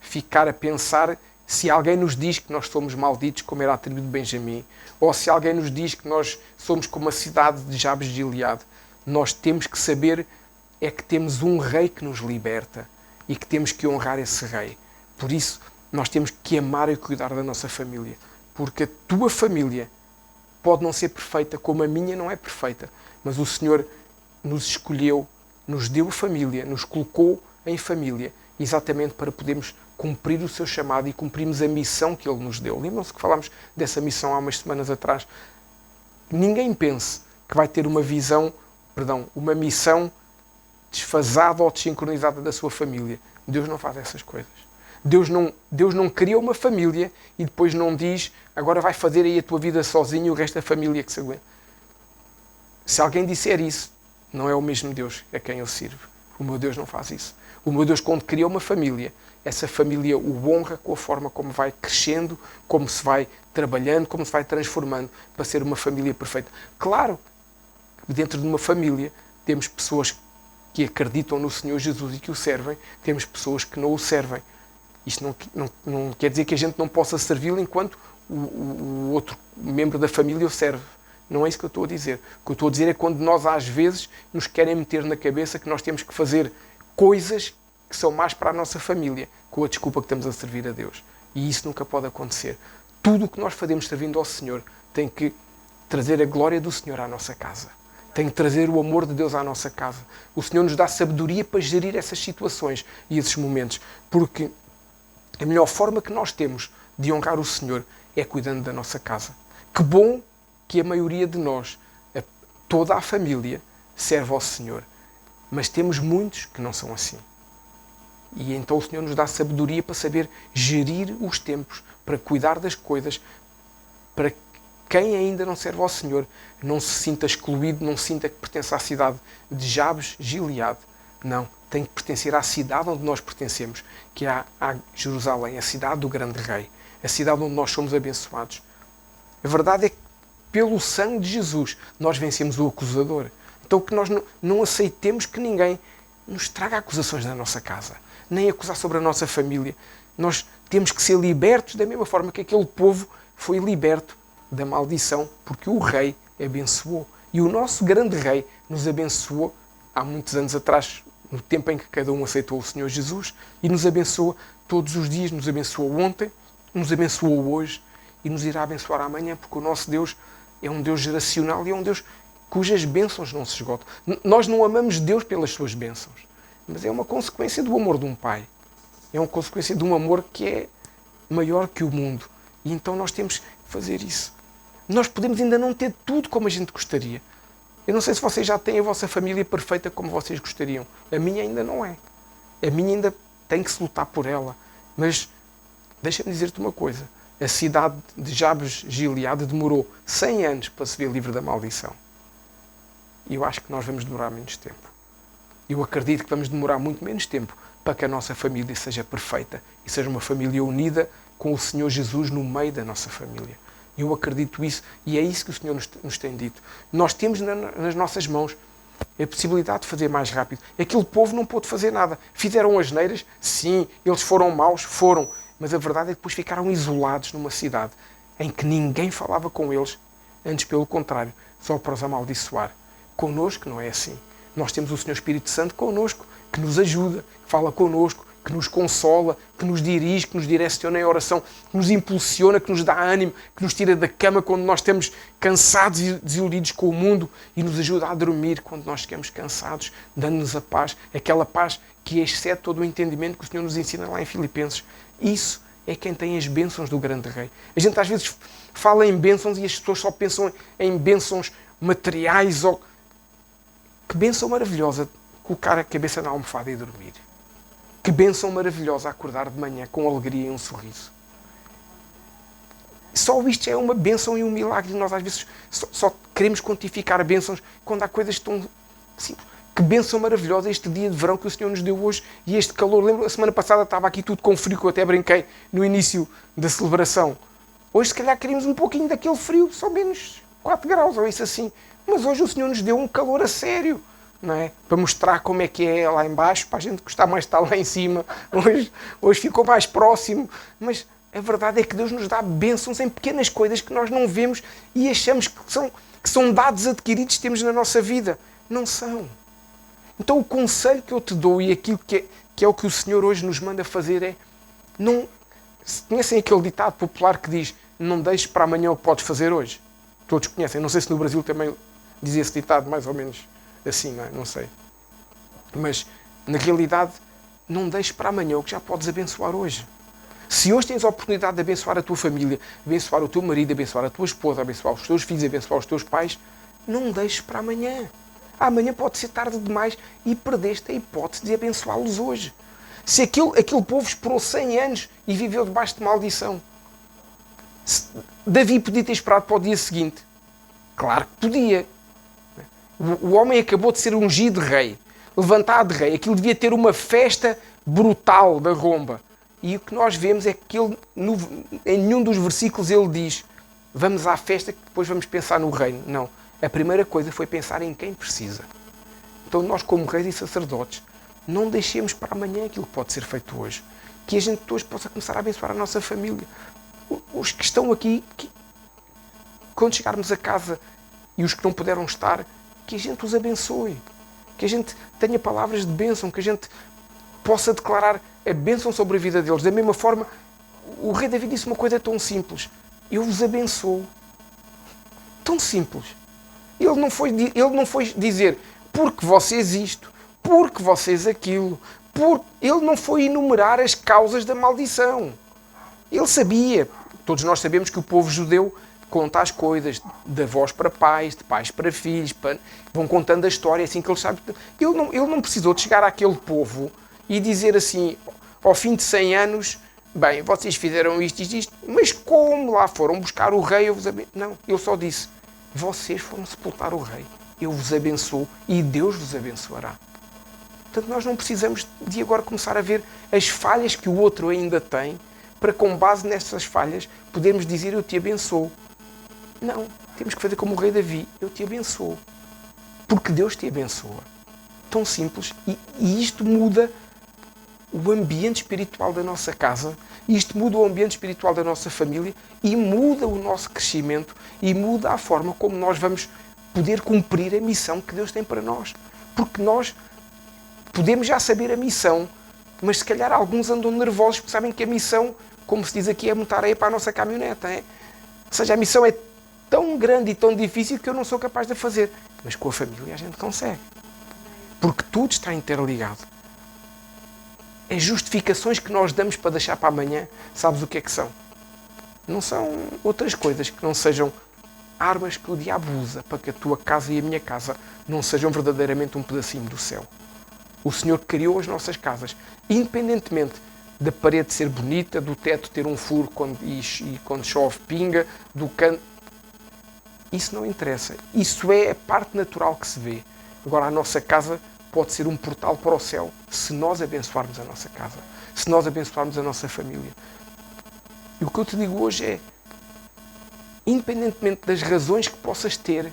Speaker 1: ficar a pensar se alguém nos diz que nós somos malditos, como era a tribo de Benjamim, ou se alguém nos diz que nós somos como a cidade de Jabes de Gileade. Nós temos que saber é que temos um rei que nos liberta e que temos que honrar esse rei. Por isso, nós temos que amar e cuidar da nossa família, porque a tua família pode não ser perfeita, como a minha não é perfeita, mas o Senhor nos escolheu, nos deu família, nos colocou em família, exatamente para podermos cumprir o seu chamado e cumprirmos a missão que Ele nos deu. Lembram-se que falámos dessa missão há umas semanas atrás? Ninguém pense que vai ter uma missão desfasada ou desincronizada da sua família. Deus não faz essas coisas. Deus não cria uma família e depois não diz agora vai fazer aí a tua vida sozinho e o resto da família que se aguenta. Se alguém disser isso, não é o mesmo Deus a quem eu sirvo. O meu Deus não faz isso. O meu Deus, quando cria uma família, essa família o honra com a forma como vai crescendo, como se vai trabalhando, como se vai transformando para ser uma família perfeita. Claro, dentro de uma família temos pessoas que acreditam no Senhor Jesus e que o servem, temos pessoas que não o servem. Isto não quer dizer que a gente não possa servi-lo enquanto o outro membro da família o serve. Não é isso que eu estou a dizer. O que eu estou a dizer é quando nós, às vezes, nos querem meter na cabeça que nós temos que fazer coisas que são mais para a nossa família, com a desculpa que estamos a servir a Deus. E isso nunca pode acontecer. Tudo o que nós fazemos servindo ao Senhor tem que trazer a glória do Senhor à nossa casa. Tem que trazer o amor de Deus à nossa casa. O Senhor nos dá sabedoria para gerir essas situações e esses momentos. Porque a melhor forma que nós temos de honrar o Senhor é cuidando da nossa casa. Que bom que a maioria de nós, toda a família, serve ao Senhor. Mas temos muitos que não são assim. E então o Senhor nos dá sabedoria para saber gerir os tempos, para cuidar das coisas, para quem ainda não serve ao Senhor não se sinta excluído, não sinta que pertence à cidade de Jabes, Gileade. Não, tem que pertencer à cidade onde nós pertencemos, que é a Jerusalém, a cidade do grande rei, a cidade onde nós somos abençoados. A verdade é que pelo sangue de Jesus nós vencemos o acusador. Então que nós não aceitemos que ninguém nos traga acusações na nossa casa, nem acusar sobre a nossa família. Nós temos que ser libertos da mesma forma que aquele povo foi liberto da maldição, porque o rei abençoou. E o nosso grande rei nos abençoou há muitos anos atrás, no tempo em que cada um aceitou o Senhor Jesus, e nos abençoa todos os dias, nos abençoou ontem, nos abençoou hoje e nos irá abençoar amanhã, porque o nosso Deus é um Deus geracional e é um Deus cujas bênçãos não se esgotam. Nós não amamos Deus pelas suas bênçãos, mas é uma consequência do amor de um pai. É uma consequência de um amor que é maior que o mundo. E então nós temos que fazer isso. Nós podemos ainda não ter tudo como a gente gostaria. Eu não sei se vocês já têm a vossa família perfeita como vocês gostariam. A minha ainda não é. A minha ainda tem que se lutar por ela. Mas deixa-me dizer-te uma coisa. A cidade de Jabes, Gileade, demorou 100 anos para se ver livre da maldição. E eu acho que nós vamos demorar menos tempo. Eu acredito que vamos demorar muito menos tempo para que a nossa família seja perfeita e seja uma família unida com o Senhor Jesus no meio da nossa família. Eu acredito isso e é isso que o Senhor nos tem dito. Nós temos nas nossas mãos a possibilidade de fazer mais rápido. Aquele povo não pôde fazer nada. Fizeram asneiras? Sim. Eles foram maus? Foram. Mas a verdade é que depois ficaram isolados numa cidade em que ninguém falava com eles, antes pelo contrário, só para os amaldiçoar. Connosco não é assim. Nós temos o Senhor Espírito Santo connosco, que nos ajuda, que fala connosco, que nos consola, que nos dirige, que nos direciona em oração, que nos impulsiona, que nos dá ânimo, que nos tira da cama quando nós estamos cansados e desiludidos com o mundo e nos ajuda a dormir quando nós ficamos cansados, dando-nos a paz, aquela paz que excede todo o entendimento que o Senhor nos ensina lá em Filipenses. Isso é quem tem as bênçãos do grande rei. A gente às vezes fala em bênçãos e as pessoas só pensam em bênçãos materiais. Ou que bênção maravilhosa colocar a cabeça na almofada e dormir. Que bênção maravilhosa acordar de manhã com alegria e um sorriso. Só isto é uma bênção e um milagre. Nós às vezes só queremos quantificar bênçãos quando há coisas tão simples. Que bênção maravilhosa este dia de verão que o Senhor nos deu hoje e este calor. Lembro, a semana passada estava aqui tudo com frio, que eu até brinquei no início da celebração. Hoje se calhar queríamos um pouquinho daquele frio, só menos 4 graus ou isso assim. Mas hoje o Senhor nos deu um calor a sério. Não é? Para mostrar como é que é lá em baixo, para a gente gostar mais de estar lá em cima. Hoje ficou mais próximo. Mas a verdade é que Deus nos dá bênçãos em pequenas coisas que nós não vemos e achamos que são dados adquiridos que temos na nossa vida. Não são. Então o conselho que eu te dou e aquilo que é o que o Senhor hoje nos manda fazer é... Conhecem aquele ditado popular que diz: não deixes para amanhã o que podes fazer hoje? todos conhecem. Não sei se no Brasil também dizia esse ditado mais ou menos assim, não é? Não sei. Mas, na realidade, não deixes para amanhã o que já podes abençoar hoje. Se hoje tens a oportunidade de abençoar a tua família, abençoar o teu marido, abençoar a tua esposa, abençoar os teus filhos, abençoar os teus pais, não deixes para amanhã. Amanhã pode ser tarde demais e perdeste a hipótese de abençoá-los hoje. Se aquele povo esperou 100 anos e viveu debaixo de maldição, Davi podia ter esperado para o dia seguinte? Claro que podia. O homem acabou de ser ungido rei, levantado rei. Aquilo devia ter uma festa brutal da romba. E o que nós vemos é que ele, em nenhum dos versículos ele diz vamos à festa que depois vamos pensar no reino. Não. A primeira coisa foi pensar em quem precisa. Então nós, como reis e sacerdotes, não deixemos para amanhã aquilo que pode ser feito hoje. Que a gente hoje possa começar a abençoar a nossa família. Os que estão aqui, quando chegarmos a casa, e os que não puderam estar, que a gente os abençoe. Que a gente tenha palavras de bênção, que a gente possa declarar a bênção sobre a vida deles. Da mesma forma, o rei Davi disse uma coisa tão simples. Eu vos abençoo. Tão simples. Ele não foi dizer porque vocês isto, porque vocês aquilo. Ele não foi enumerar as causas da maldição. Ele sabia. Todos nós sabemos que o povo judeu conta as coisas de avós para pais, de pais para filhos. Vão contando a história assim que eles sabem. Ele não precisou de chegar àquele povo e dizer assim, ao fim de 100 anos, bem, vocês fizeram isto, mas como lá foram buscar o rei, eu vos abençoo. Não, ele só disse, vocês foram sepultar o rei, eu vos abençoo e Deus vos abençoará. Portanto, nós não precisamos de agora começar a ver as falhas que o outro ainda tem, para com base nessas falhas podermos dizer eu te abençoo. Não, temos que fazer como o rei Davi, eu te abençoo. Porque Deus te abençoa. Tão simples. E isto muda o ambiente espiritual da nossa casa, isto muda o ambiente espiritual da nossa família e muda o nosso crescimento e muda a forma como nós vamos poder cumprir a missão que Deus tem para nós. Porque nós podemos já saber a missão, mas se calhar alguns andam nervosos porque sabem que a missão, como se diz aqui, é montar areia para a nossa caminhoneta. É? Ou seja, a missão é tão grande e tão difícil que eu não sou capaz de fazer. Mas com a família a gente consegue. Porque tudo está interligado. As justificações que nós damos para deixar para amanhã, sabes o que é que são? Não são outras coisas que não sejam armas que o diabo usa para que a tua casa e a minha casa não sejam verdadeiramente um pedacinho do céu. O Senhor criou as nossas casas, independentemente da parede ser bonita, do teto ter um furo quando chove pinga, do canto. Isso não interessa. Isso é a parte natural que se vê. Agora, a nossa casa pode ser um portal para o céu se nós abençoarmos a nossa casa, se nós abençoarmos a nossa família. E o que eu te digo hoje é, independentemente das razões que possas ter,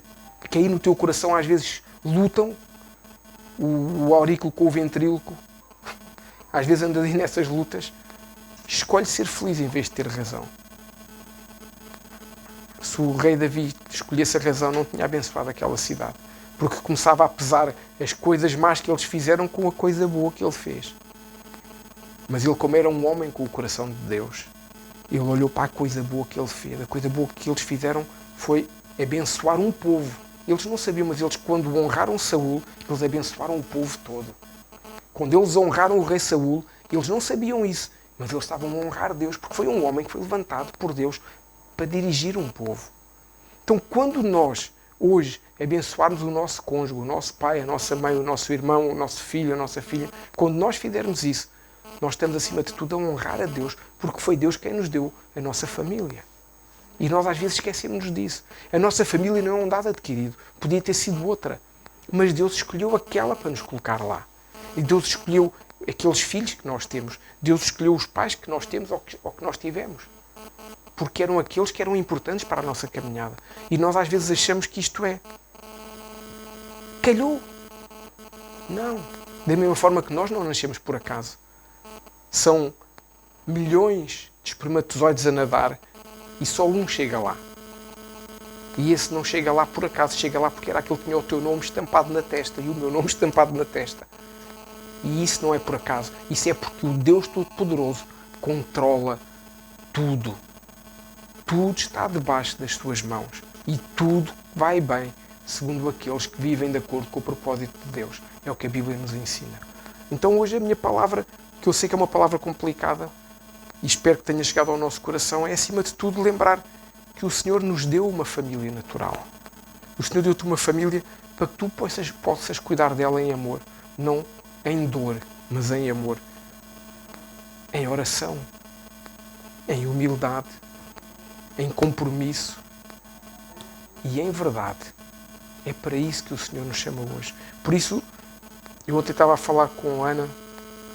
Speaker 1: que aí no teu coração às vezes lutam, o aurículo com o ventríloco, às vezes anda aí nessas lutas, escolhe ser feliz em vez de ter razão. Se o rei Davi escolhesse a razão, não tinha abençoado aquela cidade. Porque começava a pesar as coisas más que eles fizeram com a coisa boa que ele fez. Mas ele, como era um homem com o coração de Deus, ele olhou para a coisa boa que ele fez. A coisa boa que eles fizeram foi abençoar um povo. Eles não sabiam, mas eles, quando honraram Saul, eles abençoaram o povo todo. Quando eles honraram o rei Saul, eles não sabiam isso, mas eles estavam a honrar Deus, porque foi um homem que foi levantado por Deus para dirigir um povo. Então, quando nós, hoje, abençoarmos o nosso cônjuge, o nosso pai, a nossa mãe, o nosso irmão, o nosso filho, a nossa filha, quando nós fizermos isso, nós estamos, acima de tudo, a honrar a Deus, porque foi Deus quem nos deu a nossa família. E nós, às vezes, esquecemos disso. A nossa família não é um dado adquirido. Podia ter sido outra. Mas Deus escolheu aquela para nos colocar lá. E Deus escolheu aqueles filhos que nós temos. Deus escolheu os pais que nós temos ou que nós tivemos. Porque eram aqueles que eram importantes para a nossa caminhada. E nós, às vezes, achamos que isto é. Calhou. Não. Da mesma forma que nós não nascemos por acaso. São milhões de espermatozoides a nadar e só um chega lá. E esse não chega lá por acaso, chega lá porque era aquele que tinha o teu nome estampado na testa e o meu nome estampado na testa. E isso não é por acaso. Isso é porque o Deus Todo-Poderoso controla tudo. Tudo está debaixo das tuas mãos. e tudo vai bem, segundo aqueles que vivem de acordo com o propósito de Deus. É o que a Bíblia nos ensina. Então hoje a minha palavra, que eu sei que é uma palavra complicada, e espero que tenha chegado ao nosso coração, é acima de tudo lembrar que o Senhor nos deu uma família natural. O Senhor deu-te uma família para que tu possas cuidar dela em amor, não em dor, mas em amor, em oração, em humildade, em compromisso e em verdade. É para isso que o Senhor nos chama hoje. Por isso, eu ontem estava a falar com a Ana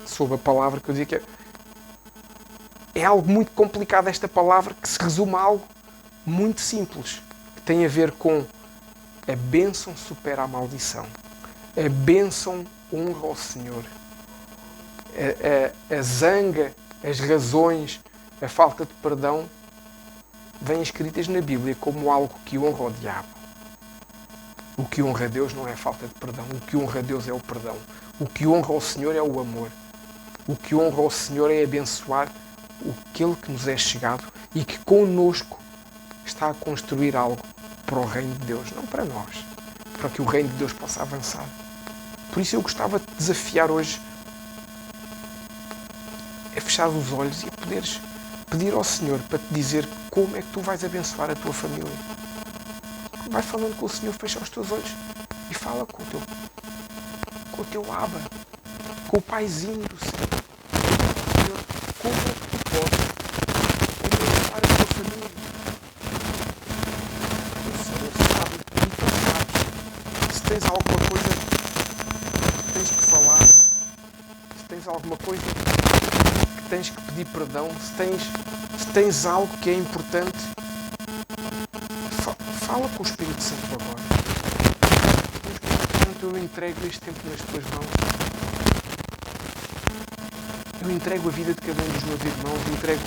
Speaker 1: sobre a palavra, que eu dizia que é algo muito complicado esta palavra, que se resume a algo muito simples, que tem a ver com a bênção supera a maldição. A bênção honra ao Senhor. A zanga, as razões, a falta de perdão vêm escritas na Bíblia como algo que honra o diabo. O que honra a Deus não é a falta de perdão. O que honra a Deus é o perdão. O que honra ao Senhor é o amor. O que honra ao Senhor é abençoar aquele que nos é chegado e que connosco está a construir algo para o reino de Deus, não para nós, para que o reino de Deus possa avançar. Por isso eu gostava de te desafiar hoje a fechar os olhos e a poderes pedir ao Senhor para te dizer como é que tu vais abençoar a tua família. Vai falando com o Senhor, fecha os teus olhos e fala com o teu Abba, com o Paizinho do céu. Senhor, como é que tu podes abençoar a tua família? O Senhor sabe e tu sabes. Se tens alguma coisa que tens que falar, se tens alguma coisa que tens que pedir perdão, se tens algo que é importante, fala com o Espírito Santo agora. Espírito Santo, eu entrego este tempo nas tuas mãos. Eu entrego a vida de cada um dos meus irmãos, entrego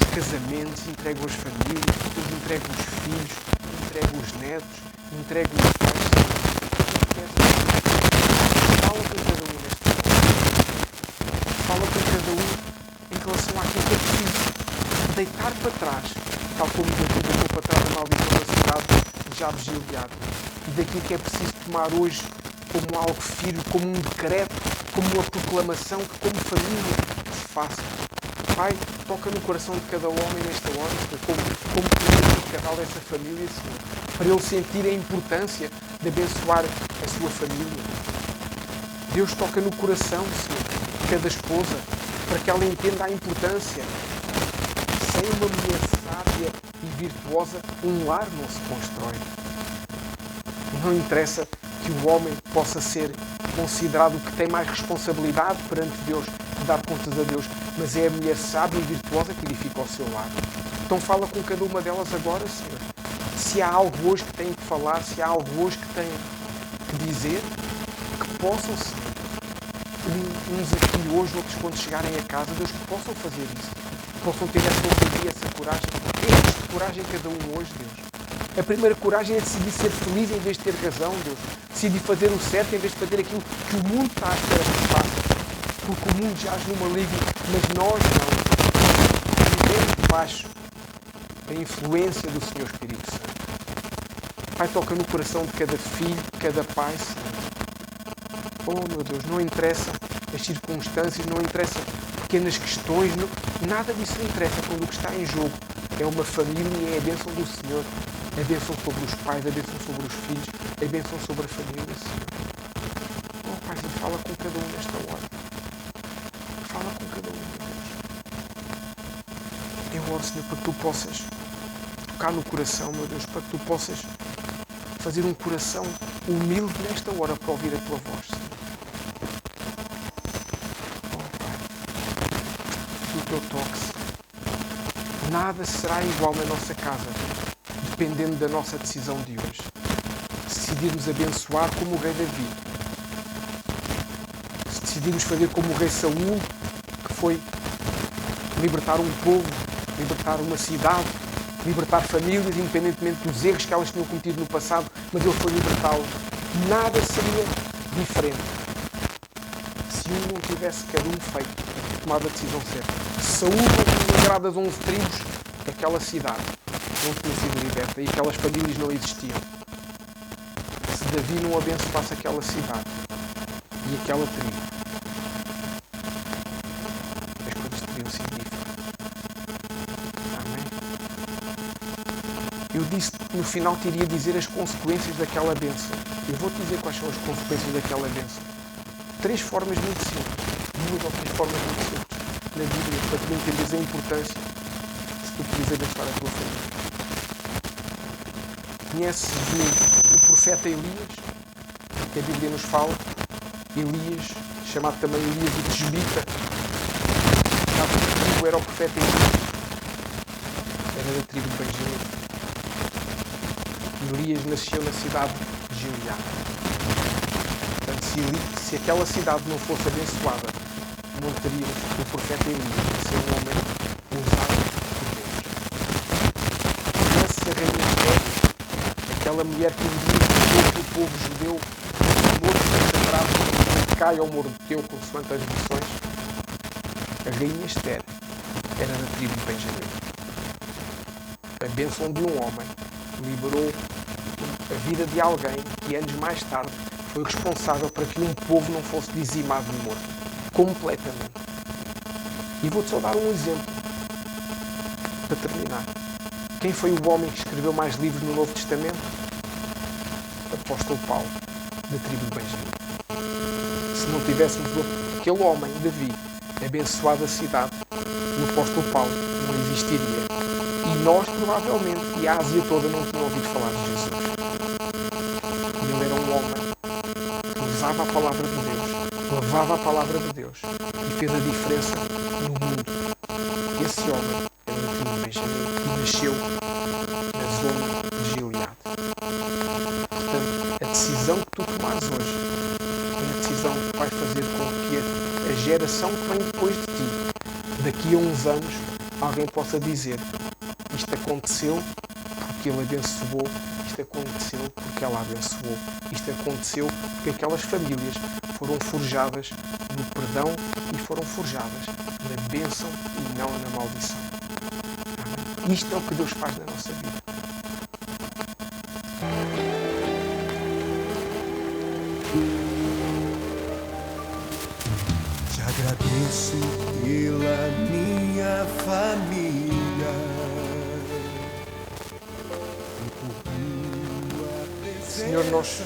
Speaker 1: os casamentos, entrego as famílias, eu entrego os filhos, entrego os netos, entrego os pais. Fala com cada um neste momento. Fala com cada um em relação àquilo que é preciso deitar para trás, tal como Davi deitou para trás a maldição da cidade de Jabes de Gileade. E daquilo que é preciso tomar hoje como algo firme, como um decreto, como uma proclamação que como família se faça. Pai, toca no coração de cada homem nesta hora, como primeiro de casal dessa família, Senhor, para ele sentir a importância de abençoar a sua família. Deus toca no coração, Senhor, de cada esposa, para que ela entenda a importância. Sem uma mulher sábia e virtuosa, um lar não se constrói. Não interessa que o homem possa ser considerado o que tem mais responsabilidade perante Deus, de dar contas a Deus, mas é a mulher sábia e virtuosa que edifica o seu lar. Então fala com cada uma delas agora, Senhor. Se há algo hoje que têm que falar, se há algo hoje que têm que dizer, que possam, Senhor, uns aqui hoje, outros quando chegarem a casa, Deus, que possam fazer isso. Possam ter essa ousadia, essa coragem. Enche de coragem cada um hoje, Deus. A primeira coragem é decidir ser feliz em vez de ter razão, Deus. Decidir fazer o certo em vez de fazer aquilo que o mundo está à espera que faça. Porque o mundo jaz no maligno, mas nós não. Vivemos debaixo da influência do Senhor Espírito Santo. Pai, toca no coração de cada filho, de cada pai, Senhor. Oh, meu Deus, não interessa as circunstâncias, não interessa pequenas questões, nada disso não interessa quando o que está em jogo é uma família e é a bênção do Senhor. A bênção sobre os pais, a bênção sobre os filhos, a bênção sobre a família, Senhor. Oh, Pai, fala com cada um nesta hora. Fala com cada um, meu Deus. Eu oro, Senhor, para que Tu possas tocar no coração, meu Deus, para que Tu possas fazer um coração humilde nesta hora para ouvir a Tua voz, Senhor. Oh, Pai, do Teu toque, Senhor. Nada será igual na nossa casa, dependendo da nossa decisão de hoje. Se decidirmos abençoar como o rei Davi, se decidirmos fazer como o rei Saul, que foi libertar um povo, libertar uma cidade, libertar famílias, independentemente dos erros que elas tinham cometido no passado, mas ele foi libertá-lo. Nada seria diferente se um não tivesse cada um feito, tomado a decisão certa. Saúl não tinha liderado as 11 tribos daquela cidade. não tinha sido liberta e aquelas famílias não existiam. Se Davi não abençoasse aquela cidade e aquela tribo, as coisas teriam sido diferentes. Amém? Eu disse que no final te iria dizer as consequências daquela bênção. Eu vou-te dizer quais são as consequências daquela bênção. 3 formas muito simples. 2 ou 3 formas muito simples na Bíblia para tu entenderes a importância se tu queres abençoar a tua família. Conheces o profeta Elias, que a Bíblia nos fala? Elias, chamado também Elias o Tisbita. Sabe que tribo era o profeta Elias? Era da tribo de Benjamim. Elias nasceu na cidade de Gileade. Portanto, se aquela cidade não fosse abençoada, não teríamos o profeta Elias a ser um homem usado por Deus. Conheces a rainha Esther, aquela mulher que um dia pediu o povo judeu morto consagrado, Cai ou Mordecai, consoante as versões? A rainha Esther era da tribo de Benjamim. A bênção de um homem liberou a vida de alguém que anos mais tarde foi responsável para que um povo não fosse dizimado e morto. Completamente. E vou-te só dar um exemplo para terminar. Quem foi o homem que escreveu mais livros no Novo Testamento? Apóstolo Paulo, da tribo de Benjamim. Se não tivéssemos aquele homem, Davi, abençoado a cidade, o apóstolo Paulo não existiria. E nós, provavelmente, e a Ásia toda não tinham ouvido falar de Jesus. Ele era um homem que usava a palavra de Deus, levava a palavra de Deus e fez a diferença no mundo. Esse homem era da tribo de Benjamim e nasceu na zona de Gileade. Portanto, a decisão que tu tomares hoje é a decisão que vai fazer com que a geração que vem depois de ti, daqui a uns anos, alguém possa dizer: isto aconteceu porque ele abençoou, isto aconteceu porque ela abençoou, isto aconteceu porque aquelas famílias foram forjadas no perdão e foram forjadas na bênção e não na maldição. Amém? Isto é o que Deus faz na nossa vida.
Speaker 3: Te agradeço pela minha família.
Speaker 1: Senhor, nós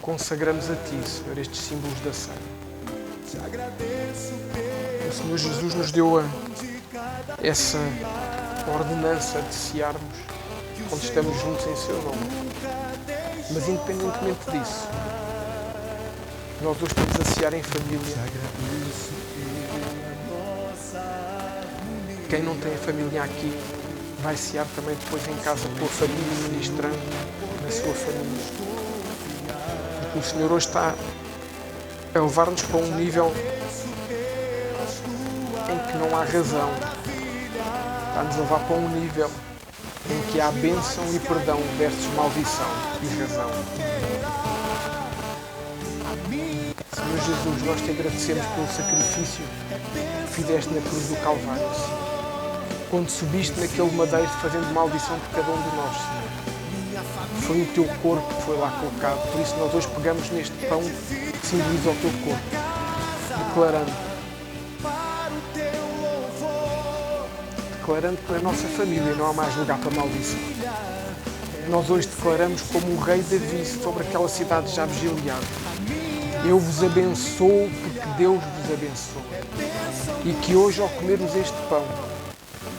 Speaker 1: consagramos a Ti, Senhor, estes símbolos da ceia. O Senhor Jesus nos deu essa ordenança de cearmos quando estamos juntos em Seu nome. Mas independentemente disso, nós hoje estamos a cear em família. Quem não tem a família aqui, vai cear também depois em casa com a família, ministrando na sua família. Porque o Senhor hoje está a levar-nos para um nível em que não há razão. Está-nos a levar para um nível em que há bênção e perdão versus maldição e razão. Senhor Jesus, nós te agradecemos pelo sacrifício que fizeste na cruz do Calvário, Senhor. Quando subiste naquele madeiro fazendo maldição por cada um de nós, Senhor. Foi o teu corpo que foi lá colocado. Por isso nós hoje pegamos neste pão que simboliza o teu corpo, declarando que na nossa família não há mais lugar para maldição. Nós hoje declaramos como o rei Davi sobre aquela cidade já de Gileade: eu vos abençoo porque Deus vos abençoa. E que hoje, ao comermos este pão,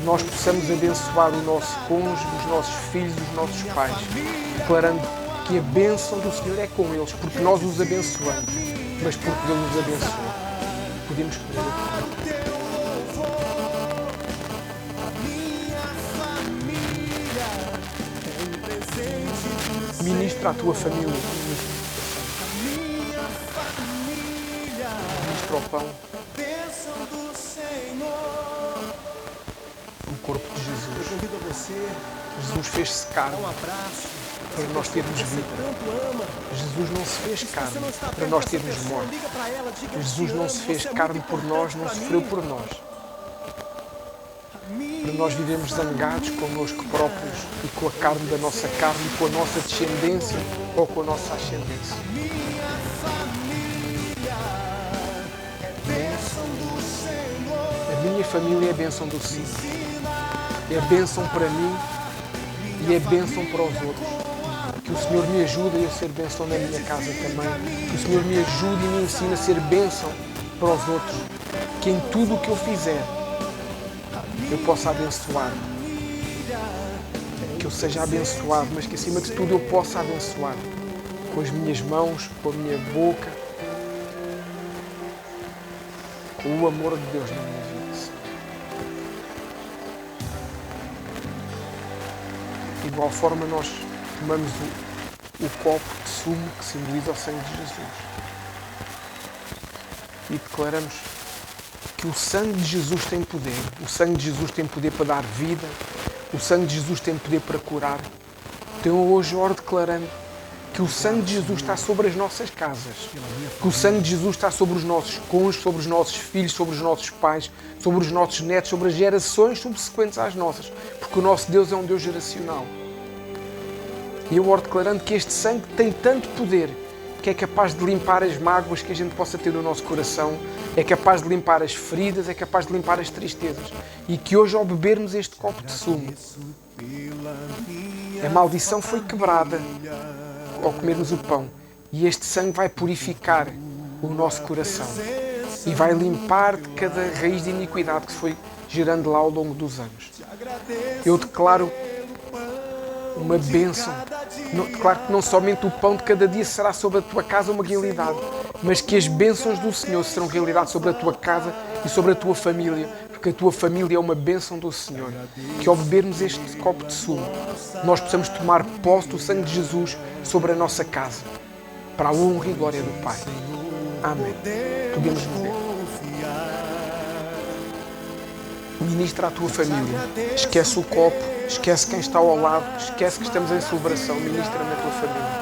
Speaker 1: nós possamos abençoar o nosso cônjuge, os nossos filhos, os nossos pais, declarando que a bênção do Senhor é com eles, porque nós os abençoamos, mas porque Ele nos abençoa. Podemos comer o pão. Ministra a tua família. Ministra o pão. O corpo de Jesus. Jesus fez-se carne para nós termos vida. Jesus não se fez carne para nós termos morte. Jesus não se fez carne por nós, não sofreu por nós. para nós vivemos zangados connosco próprios e com a carne da nossa carne e com a nossa descendência ou com a nossa ascendência. A minha família é a bênção do Senhor. É a bênção para mim e é a bênção para os outros. Que o Senhor me ajude a ser bênção na minha casa também. Que o Senhor me ajude e me ensine a ser bênção para os outros. Que em tudo o que eu fizer, eu possa abençoar. Que eu seja abençoado, mas que acima de tudo eu possa abençoar. Com as minhas mãos, com a minha boca, com o amor de Deus na minha vida. De igual forma nós tomamos o copo de sumo que simboliza o sangue de Jesus e declaramos que o sangue de Jesus tem poder. O sangue de Jesus tem poder para dar vida. O sangue de Jesus tem poder para curar. Então hoje oro declarando que o sangue de Jesus está sobre as nossas casas. Que o sangue de Jesus está sobre os nossos cônjuges, sobre os nossos filhos, sobre os nossos pais, sobre os nossos netos, sobre as gerações subsequentes às nossas. Porque o nosso Deus é um Deus geracional. E eu oro declarando que este sangue tem tanto poder que é capaz de limpar as mágoas que a gente possa ter no nosso coração, é capaz de limpar as feridas, é capaz de limpar as tristezas. E que hoje, ao bebermos este copo de sumo, a maldição foi quebrada ao comermos o pão. E este sangue vai purificar o nosso coração e vai limpar de cada raiz de iniquidade que se foi gerando lá ao longo dos anos. Eu declaro uma bênção. Declaro que não somente o pão de cada dia será sobre a tua casa uma realidade, mas que as bênçãos do Senhor serão realidade sobre a tua casa e sobre a tua família, porque a tua família é uma bênção do Senhor. Que ao bebermos este copo de sumo, nós possamos tomar posse do sangue de Jesus sobre a nossa casa, para a honra e glória do Pai. Amém. Podemos beber. Ministra a tua família. Esquece o copo, esquece quem está ao lado, esquece que estamos em celebração. Ministra na tua família.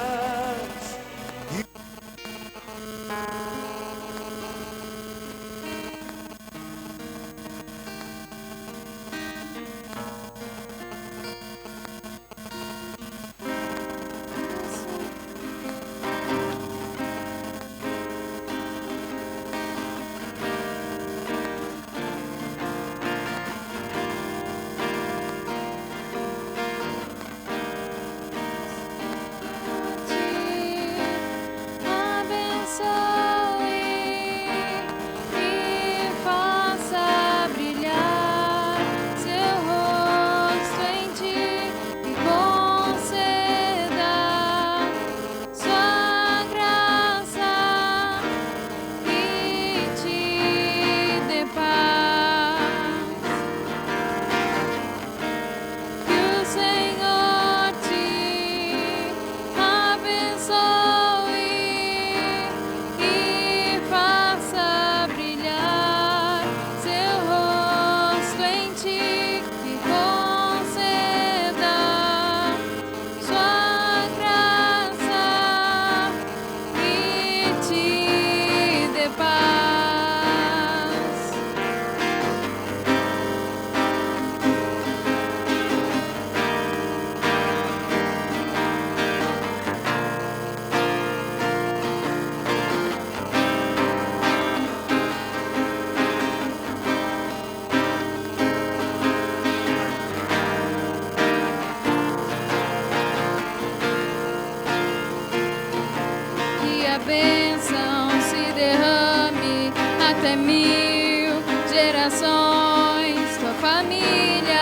Speaker 2: Bênção se derrame até 1000 gerações, tua família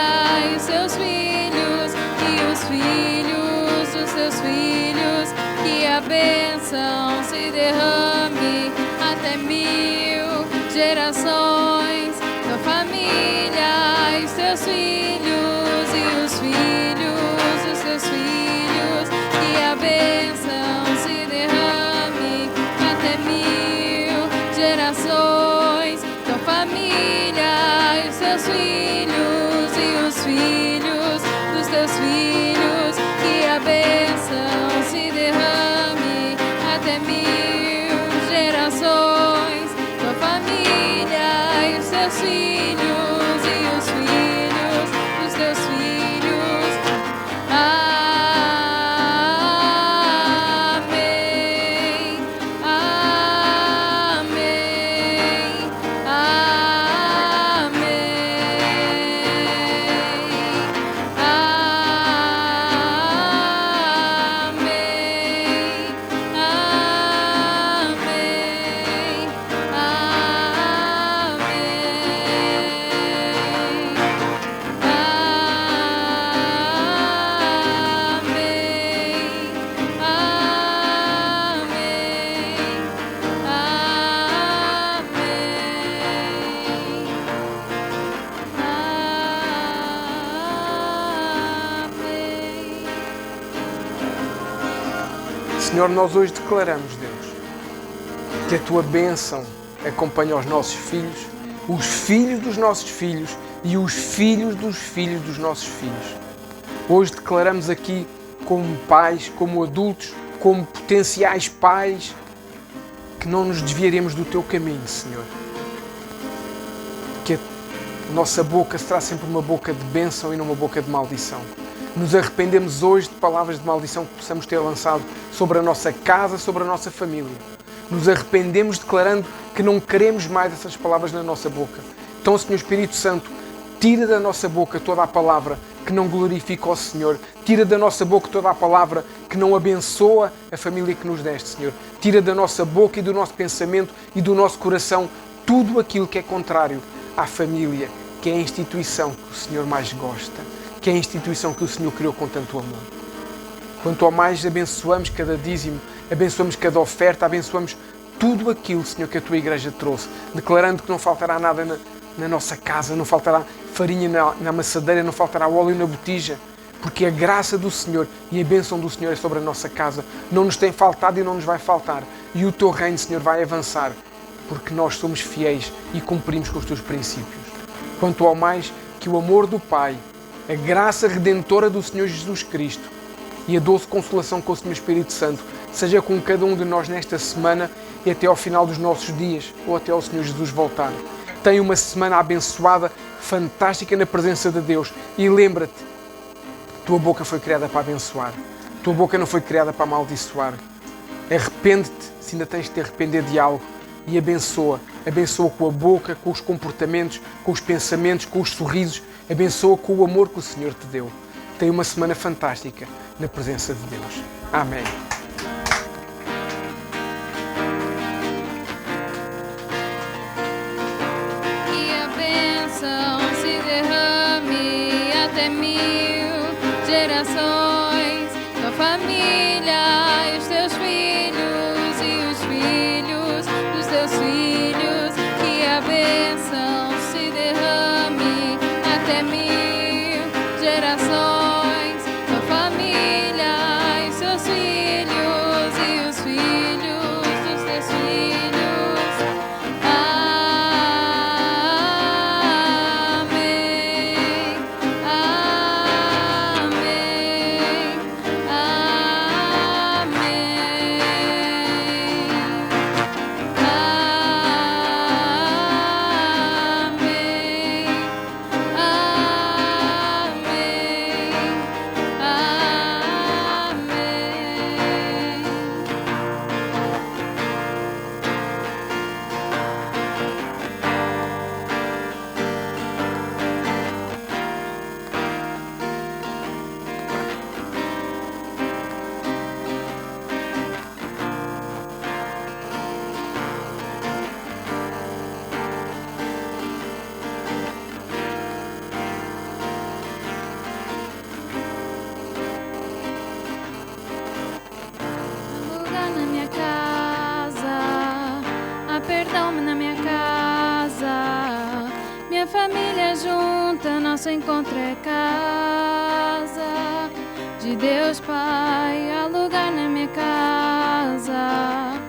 Speaker 2: e os seus filhos e os filhos dos seus filhos. Que a bênção se derrame até 1000 gerações, tua família e os teus filhos e os filhos dos seus filhos. Que a bênção se derrame até 1000 gerações, tua família e os teus filhos e os filhos dos teus filhos. Que a bênção se derrame até 1000 gerações, tua família e os teus filhos e os filhos
Speaker 1: Senhor, nós hoje declaramos, Deus, que a Tua bênção acompanha os nossos filhos, os filhos dos nossos filhos e os filhos dos nossos filhos. Hoje declaramos aqui, como pais, como adultos, como potenciais pais, que não nos desviaremos do Teu caminho, Senhor. Que a nossa boca será sempre uma boca de bênção e não uma boca de maldição. Nos arrependemos hoje de palavras de maldição que possamos ter lançado sobre a nossa casa, sobre a nossa família. Nos arrependemos declarando que não queremos mais essas palavras na nossa boca. Então, Senhor Espírito Santo, tira da nossa boca toda a palavra que não glorifica o Senhor. Tira da nossa boca toda a palavra que não abençoa a família que nos deste, Senhor. Tira da nossa boca e do nosso pensamento e do nosso coração tudo aquilo que é contrário à família, que é a instituição que o Senhor mais gosta, que é a instituição que o Senhor criou com tanto amor. Quanto ao mais abençoamos cada dízimo, abençoamos cada oferta, abençoamos tudo aquilo, Senhor, que a Tua Igreja trouxe, declarando que não faltará nada na nossa casa, não faltará farinha na amassadeira, não faltará óleo na botija, porque a graça do Senhor e a bênção do Senhor é sobre a nossa casa. Não nos tem faltado e não nos vai faltar. E o Teu reino, Senhor, vai avançar, porque nós somos fiéis e cumprimos com os Teus princípios. Quanto ao mais, que o amor do Pai, a graça redentora do Senhor Jesus Cristo e a doce consolação com o Senhor Espírito Santo seja com cada um de nós nesta semana e até ao final dos nossos dias, ou até ao Senhor Jesus voltar. Tenha uma semana abençoada, fantástica na presença de Deus. E lembra-te, tua boca foi criada para abençoar. Tua boca não foi criada para amaldiçoar. Arrepende-te, se ainda tens de te arrepender de algo, e abençoa. Abençoa com a boca, com os comportamentos, com os pensamentos, com os sorrisos. Abençoa com o amor que o Senhor te deu. Tenha uma semana fantástica na presença de Deus. Amém.
Speaker 2: Se derrame até 1000 gerações, tua família e os teus filhos e os filhos dos teus filhos, que a bênção se derrame até 1000 gerações, tua família e seus filhos e os filhos dos teus filhos. Família junta, nosso encontro é casa de Deus Pai. Há lugar na minha casa,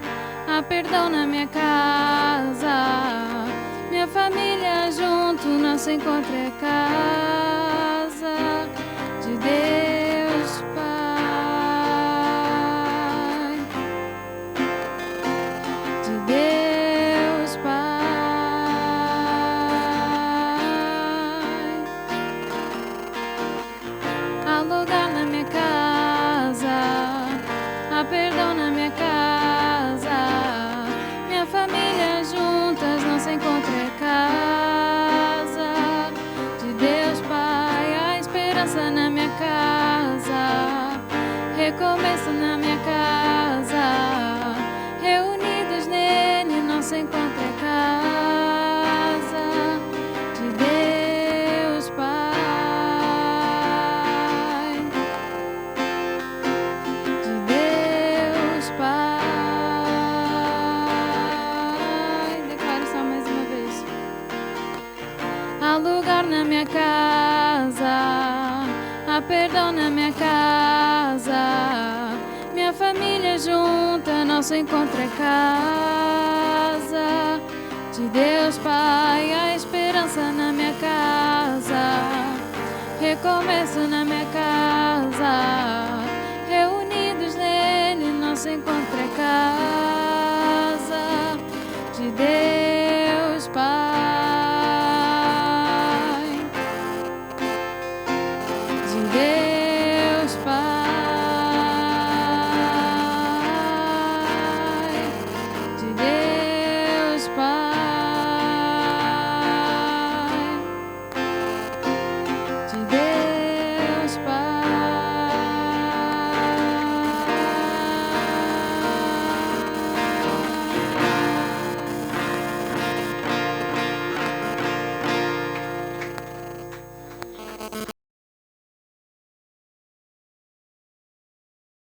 Speaker 2: há perdão na minha casa. Minha família junto, nosso encontro é casa de Deus Pai, de Deus Pai. Perdão na minha casa, minha família juntas, nosso encontro é casa de Deus Pai. Há esperança na minha casa, recomeço na minha casa, reunidos nele, nosso encontro é casa de Deus Pai. Lugar na minha casa, há perdão na minha casa, minha família família junta, nosso encontro é casa de Deus Pai, a esperança na minha casa, recomeço na minha casa, reunidos nele, nosso encontro é casa de Deus.